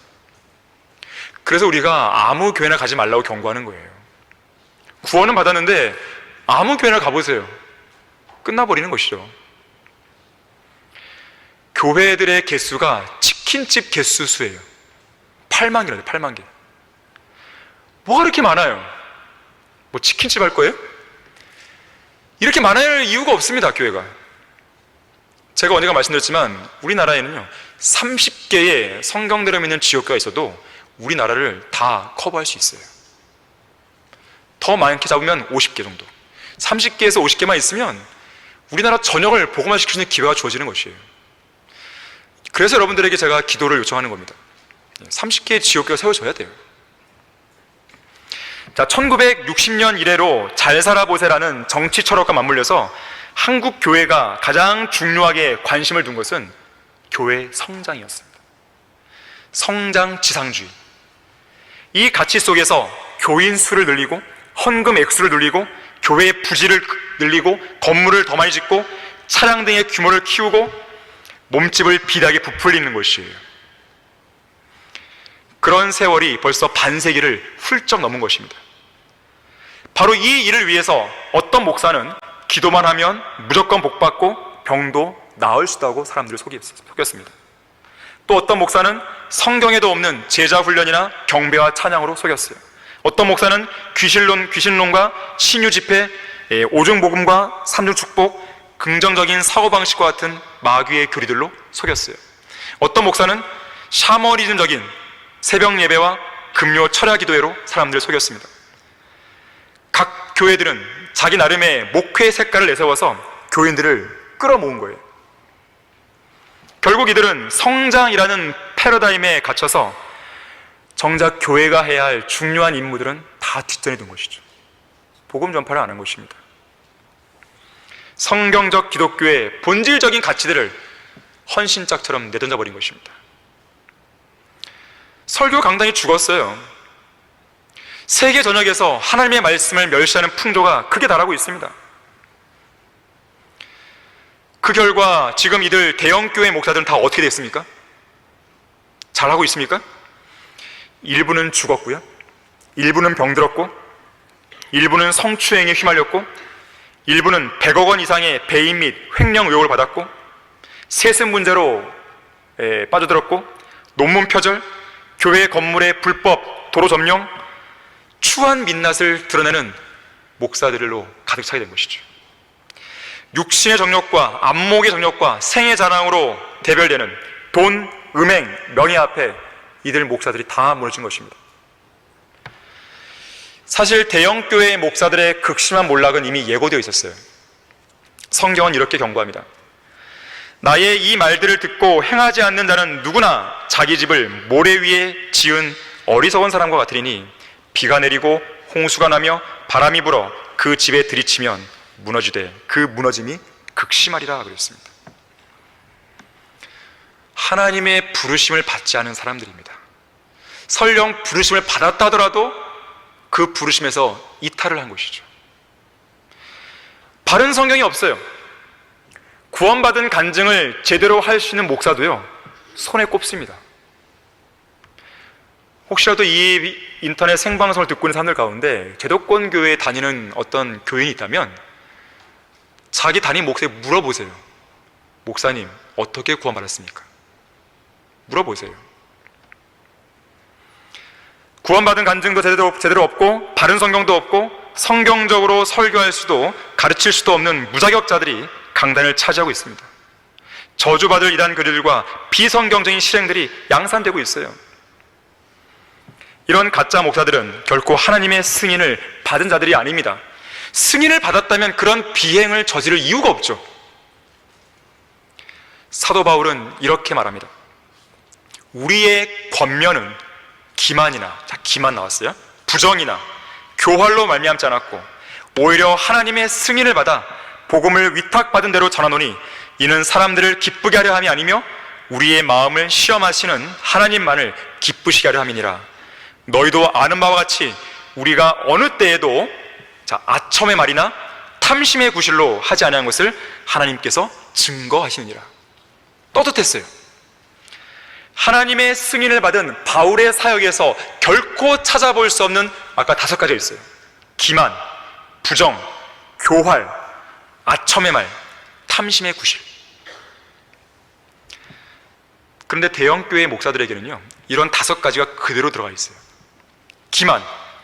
그래서 우리가 아무 교회나 가지 말라고 경고하는 거예요. 구원은 받았는데 아무 교회나 가보세요. 끝나버리는 것이죠. 교회들의 개수가 치킨집 개수 수예요. 8만 개라요. 8만 개. 뭐가 그렇게 많아요? 뭐 치킨집 할 거예요? 이렇게 많을 이유가 없습니다. 교회가. 제가 언젠가 말씀드렸지만 우리나라에는요 30개의 성경대로 믿는 지역교회가 있어도 우리나라를 다 커버할 수 있어요. 더 많게 잡으면 50개 정도, 30개에서 50개만 있으면 우리나라 전역을 복음화시킬 수 있는 기회가 주어지는 것이에요. 그래서 여러분들에게 제가 기도를 요청하는 겁니다. 30개의 지역교회가 세워져야 돼요. 자, 1960년 이래로 잘 살아보세라는 정치 철학과 맞물려서 한국 교회가 가장 중요하게 관심을 둔 것은 교회 성장이었습니다. 성장 지상주의. 이 가치 속에서 교인 수를 늘리고 헌금 액수를 늘리고 교회의 부지를 늘리고 건물을 더 많이 짓고 차량 등의 규모를 키우고 몸집을 비대하게 부풀리는 것이에요. 그런 세월이 벌써 반세기를 훌쩍 넘은 것입니다. 바로 이 일을 위해서 어떤 목사는 기도만 하면 무조건 복받고 병도 나을 수 있다고 사람들을 속였습니다. 또 어떤 목사는 성경에도 없는 제자 훈련이나 경배와 찬양으로 속였어요. 어떤 목사는 귀신론과 신유 집회, 오중 복음과 삼중 축복, 긍정적인 사고방식과 같은 마귀의 교리들로 속였어요. 어떤 목사는 샤머니즘적인 새벽 예배와 금요 철야 기도회로 사람들을 속였습니다. 각 교회들은 자기 나름의 목회 색깔을 내세워서 교인들을 끌어모은 거예요. 결국 이들은 성장이라는 패러다임에 갇혀서 정작 교회가 해야 할 중요한 임무들은 다 뒷전에 둔 것이죠. 복음 전파를 안 한 것입니다. 성경적 기독교의 본질적인 가치들을 헌신짝처럼 내던져 버린 것입니다. 설교 강단이 죽었어요. 세계 전역에서 하나님의 말씀을 멸시하는 풍조가 크게 달하고 있습니다. 그 결과 지금 이들 대형교회 목사들은 다 어떻게 됐습니까? 잘하고 있습니까? 일부는 죽었고요, 일부는 병들었고, 일부는 성추행에 휘말렸고, 일부는 100억 원 이상의 배임 및 횡령 의혹을 받았고, 세습 문제로 빠져들었고, 논문 표절, 교회 건물의 불법 도로 점령, 추한 민낯을 드러내는 목사들로 가득 차게 된 것이죠. 육신의 정욕과 안목의 정욕과 생의 자랑으로 대별되는 돈, 음행, 명예 앞에 이들 목사들이 다 무너진 것입니다. 사실 대형교회 목사들의 극심한 몰락은 이미 예고되어 있었어요. 성경은 이렇게 경고합니다. 나의 이 말들을 듣고 행하지 않는 자는 누구나 자기 집을 모래 위에 지은 어리석은 사람과 같으리니 비가 내리고 홍수가 나며 바람이 불어 그 집에 들이치면 무너지되 그 무너짐이 극심하리라 그랬습니다. 하나님의 부르심을 받지 않은 사람들입니다. 설령 부르심을 받았다 하더라도 그 부르심에서 이탈을 한 것이죠. 바른 성경이 없어요. 구원받은 간증을 제대로 할 수 있는 목사도요 손에 꼽습니다. 혹시라도 이 인터넷 생방송을 듣고 있는 사람들 가운데 제도권 교회에 다니는 어떤 교인이 있다면 자기 담임 목사에게 물어보세요. 목사님, 어떻게 구원받았습니까? 물어보세요. 구원받은 간증도 제대로 없고 바른 성경도 없고 성경적으로 설교할 수도 가르칠 수도 없는 무자격자들이 강단을 차지하고 있습니다. 저주받을 이단 교리들과 비성경적인 실행들이 양산되고 있어요. 이런 가짜 목사들은 결코 하나님의 승인을 받은 자들이 아닙니다. 승인을 받았다면 그런 비행을 저지를 이유가 없죠. 사도 바울은 이렇게 말합니다. 우리의 권면은 기만이나, 자, 기만 나왔어요? 부정이나 교활로 말미암지 않았고 오히려 하나님의 승인을 받아 복음을 위탁받은 대로 전하노니 이는 사람들을 기쁘게 하려 함이 아니며 우리의 마음을 시험하시는 하나님만을 기쁘시게 하려 함이니라. 너희도 아는 바와 같이 우리가 어느 때에도, 자, 아첨의 말이나 탐심의 구실로 하지 아니한 것을 하나님께서 증거하시느니라. 떳떳했어요. 하나님의 승인을 받은 바울의 사역에서 결코 찾아볼 수 없는, 아까 5가지가 있어요. 기만, 부정, 교활, 아첨의 말, 탐심의 구실. 그런데 대형교회 목사들에게는요, 이런 5가지가 그대로 들어가 있어요.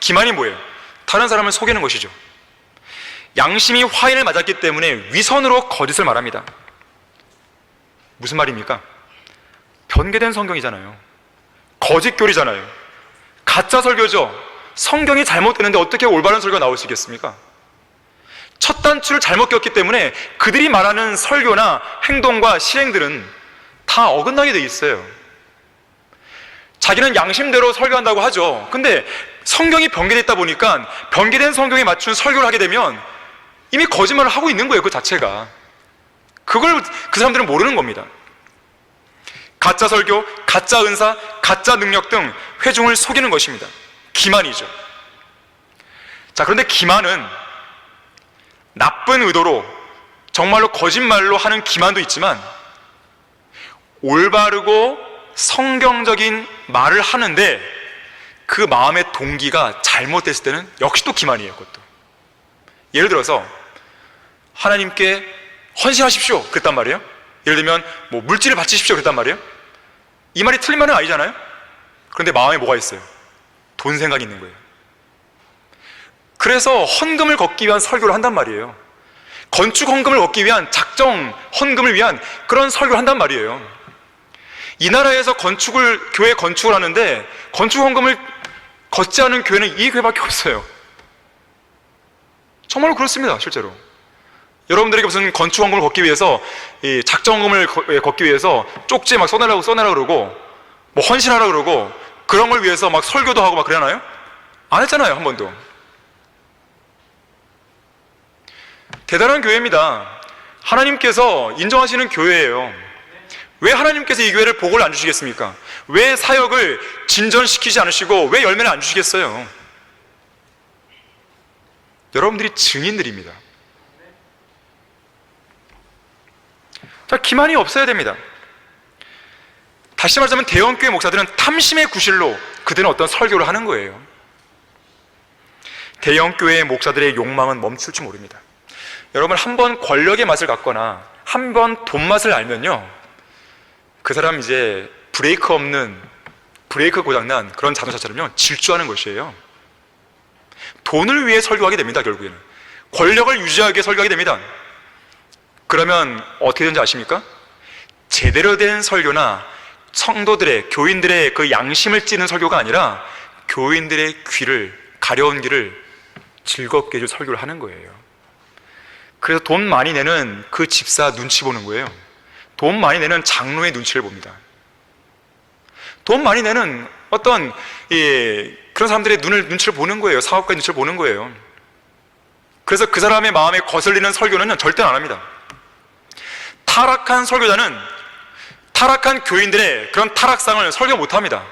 기만이 뭐예요? 다른 사람을 속이는 것이죠. 양심이 화인을 맞았기 때문에 위선으로 거짓을 말합니다. 무슨 말입니까? 변개된 성경이잖아요. 거짓 교리잖아요. 가짜 설교죠. 성경이 잘못되는데 어떻게 올바른 설교가 나올 수 있겠습니까? 첫 단추를 잘못 꼈기 때문에 그들이 말하는 설교나 행동과 실행들은 다 어긋나게 돼 있어요. 자기는 양심대로 설교한다고 하죠. 근데 성경이 변개됐다 보니까 변개된 성경에 맞춘 설교를 하게 되면 이미 거짓말을 하고 있는 거예요, 그 자체가. 그걸 그 사람들은 모르는 겁니다. 가짜 설교, 가짜 은사, 가짜 능력 등 회중을 속이는 것입니다. 기만이죠. 자, 그런데 기만은 나쁜 의도로 정말로 거짓말로 하는 기만도 있지만 올바르고 성경적인 말을 하는데 그 마음의 동기가 잘못됐을 때는 역시 또 기만이에요. 그것도. 예를 들어서 하나님께 헌신하십시오 그랬단 말이에요. 예를 들면 뭐 물질을 바치십시오 그랬단 말이에요. 이 말이 틀린 말은 아니잖아요. 그런데 마음에 뭐가 있어요? 돈 생각이 있는 거예요. 그래서 헌금을 걷기 위한 설교를 한단 말이에요. 건축 헌금을 걷기 위한 작정 헌금을 위한 그런 설교를 한단 말이에요. 이 나라에서 교회 건축을 하는데 건축 헌금을 걷지 않은 교회는 이 교회밖에 없어요. 정말로 그렇습니다. 실제로 여러분들에게 무슨 건축 헌금을 걷기 위해서, 이 작정 헌금을 걷기 위해서 쪽지에 막 써내라고 그러고 뭐 헌신하라 그러고 그런 걸 위해서 막 설교도 하고 막 그러나요? 안 했잖아요, 한 번도. 대단한 교회입니다. 하나님께서 인정하시는 교회예요. 왜 하나님께서 이 교회를 복을 안 주시겠습니까? 왜 사역을 진전시키지 않으시고 왜 열매를 안 주시겠어요? 여러분들이 증인들입니다. 자, 기만이 없어야 됩니다. 다시 말하자면 대형교회 목사들은 탐심의 구실로 그들은 어떤 설교를 하는 거예요. 대형교회 목사들의 욕망은 멈출지 모릅니다. 여러분, 한 번 권력의 맛을 갖거나 한 번 돈 맛을 알면요, 그 사람 이제 브레이크 고장난 그런 자동차처럼요 질주하는 것이에요. 돈을 위해 설교하게 됩니다. 결국에는 권력을 유지하기 위해 설교하게 됩니다. 그러면 어떻게 되는지 아십니까? 제대로 된 설교나 성도들의, 교인들의 그 양심을 찌는 설교가 아니라 교인들의 귀를, 가려운 귀를 즐겁게 해줄 설교를 하는 거예요. 그래서 돈 많이 내는 그 집사 눈치 보는 거예요. 돈 많이 내는 장로의 눈치를 봅니다. 돈 많이 내는 어떤 그런 사람들의 눈치를 보는 거예요. 사업가의 눈치를 보는 거예요. 그래서 그 사람의 마음에 거슬리는 설교는 절대 안 합니다. 타락한 설교자는 타락한 교인들의 그런 타락상을 설교 못 합니다.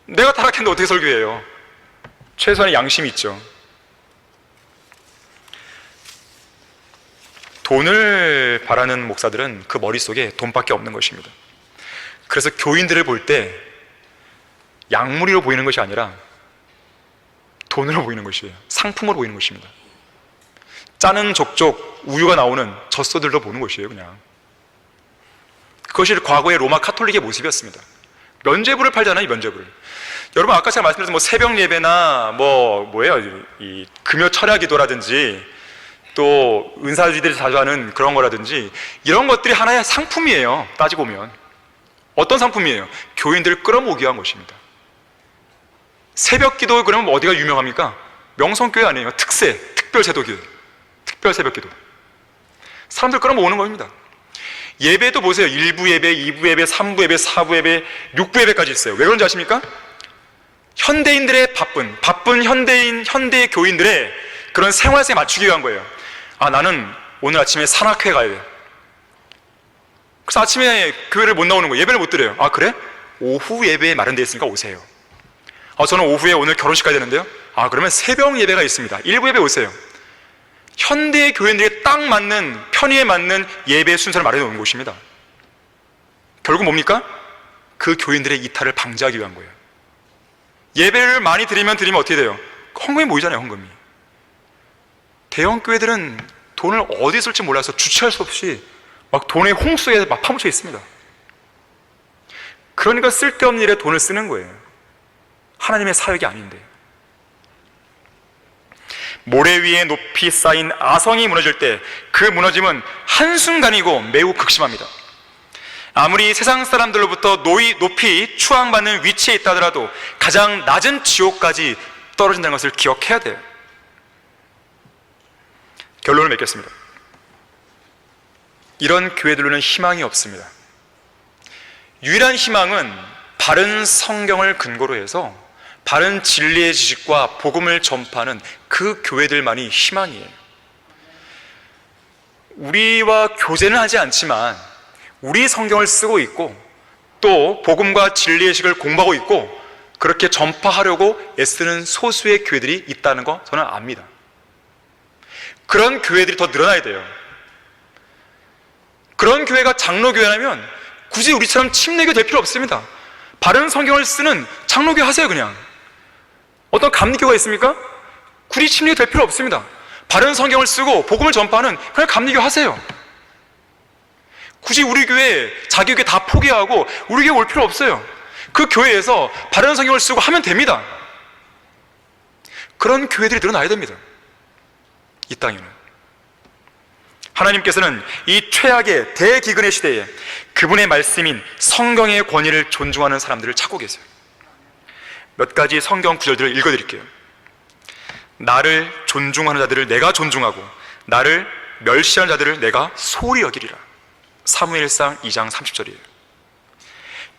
내가 타락했는데 어떻게 설교해요? 최소한의 양심이 있죠. 돈을 바라는 목사들은 그 머릿속에 돈밖에 없는 것입니다. 그래서 교인들을 볼 때 양무리로 보이는 것이 아니라 돈으로 보이는 것이에요. 상품으로 보이는 것입니다. 짜는 족족 우유가 나오는 젖소들로 보는 것이에요. 그냥 그것이 과거의 로마 카톨릭의 모습이었습니다. 면죄부를 팔잖아요. 이 면죄부를. 여러분, 아까 제가 말씀드린 뭐 새벽 예배나 이 금요 철야 기도라든지 또 은사주의들이 자주 하는 그런 거라든지 이런 것들이 하나의 상품이에요. 따지고 보면 어떤 상품이에요? 교인들을 끌어모으기 위한 것입니다. 새벽 기도 그러면 어디가 유명합니까? 명성교회 아니에요. 특별새도교, 특별새벽기도. 사람들 끌어모으는 겁니다. 예배도 보세요. 1부 예배, 2부 예배, 3부 예배, 4부 예배, 6부 예배까지 있어요. 왜 그런지 아십니까? 현대인들의 바쁜 현대 교인들의 그런 생활에 맞추기 위한 거예요. 아, 나는 오늘 아침에 산악회 가야 돼. 그래서 아침에 교회를 못 나오는 거예요. 예배를 못 드려요. 아, 그래? 오후 예배에 마련되어 있으니까 오세요. 아, 저는 오후에 오늘 결혼식 가야 되는데요. 아, 그러면 새벽 예배가 있습니다. 1부 예배 오세요. 현대 교인들에 딱 맞는, 편의에 맞는 예배 순서를 마련해 놓은 곳입니다. 결국 뭡니까? 그 교인들의 이탈을 방지하기 위한 거예요. 예배를 많이 드리면 어떻게 돼요? 헌금이 모이잖아요, 헌금이. 대형 교회들은 돈을 어디 쓸지 몰라서 주체할 수 없이 막 돈의 홍수에 막 파묻혀 있습니다. 그러니까 쓸데없는 일에 돈을 쓰는 거예요. 하나님의 사역이 아닌데. 모래 위에 높이 쌓인 아성이 무너질 때 그 무너짐은 한순간이고 매우 극심합니다. 아무리 세상 사람들로부터 높이 추앙받는 위치에 있다 하더라도 가장 낮은 지옥까지 떨어진다는 것을 기억해야 돼요. 결론을 맺겠습니다. 이런 교회들로는 희망이 없습니다. 유일한 희망은 바른 성경을 근거로 해서 바른 진리의 지식과 복음을 전파하는 그 교회들만이 희망이에요. 우리와 교제는 하지 않지만 우리 성경을 쓰고 있고 또 복음과 진리의 지식을 공부하고 있고 그렇게 전파하려고 애쓰는 소수의 교회들이 있다는 거 저는 압니다. 그런 교회들이 더 늘어나야 돼요. 그런 교회가 장로교회라면 굳이 우리처럼 침례교 될 필요 없습니다. 바른 성경을 쓰는 장로교 하세요. 그냥 어떤 감리교가 있습니까? 굳이 침례교 될 필요 없습니다. 바른 성경을 쓰고 복음을 전파하는 그냥 감리교 하세요. 굳이 우리 교회 자기 교회 다 포기하고 우리 교회 올 필요 없어요. 그 교회에서 바른 성경을 쓰고 하면 됩니다. 그런 교회들이 늘어나야 됩니다. 이 땅에는 하나님께서는 이 최악의 대기근의 시대에 그분의 말씀인 성경의 권위를 존중하는 사람들을 찾고 계세요. 몇 가지 성경 구절들을 읽어드릴게요. 나를 존중하는 자들을 내가 존중하고 나를 멸시하는 자들을 내가 소홀히 여기리라. 사무엘상 2장 30절이에요.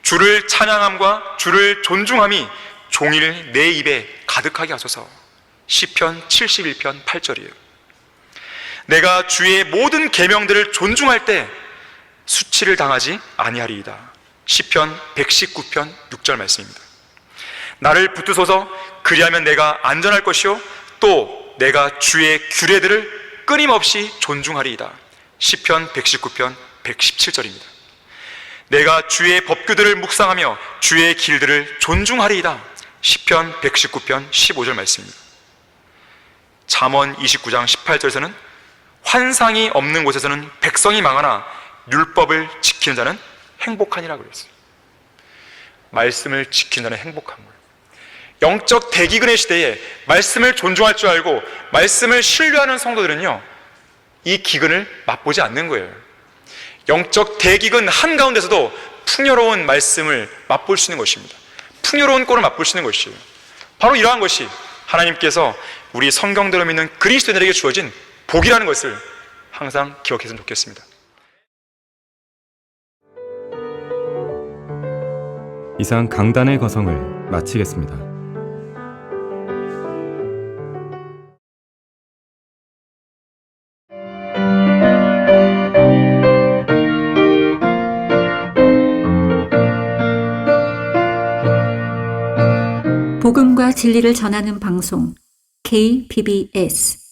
주를 찬양함과 주를 존중함이 종일 내 입에 가득하게 하소서. 시편 71편 8절이에요. 내가 주의 모든 계명들을 존중할 때 수치를 당하지 아니하리이다. 시편 119편 6절 말씀입니다. 나를 붙드소서. 그리하면 내가 안전할 것이요 또 내가 주의 규례들을 끊임없이 존중하리이다. 시편 119편 117절입니다. 내가 주의 법규들을 묵상하며 주의 길들을 존중하리이다. 시편 119편 15절 말씀입니다. 잠언 29장 18절에서는 환상이 없는 곳에서는 백성이 망하나 율법을 지키는 자는 행복하니라 그랬어요. 말씀을 지키는 자는 행복한 거예요. 영적 대기근의 시대에 말씀을 존중할 줄 알고 말씀을 신뢰하는 성도들은요, 이 기근을 맛보지 않는 거예요. 영적 대기근 한가운데서도 풍요로운 말씀을 맛볼 수 있는 것입니다. 풍요로운 꼴을 맛볼 수 있는 것이에요. 바로 이러한 것이 하나님께서 우리 성경대로 믿는 그리스도인들에게 주어진 복이라는 것을 항상 기억했으면 좋겠습니다. 이상 강단의 거성을 마치겠습니다. 복음과 진리를 전하는 방송 KBBS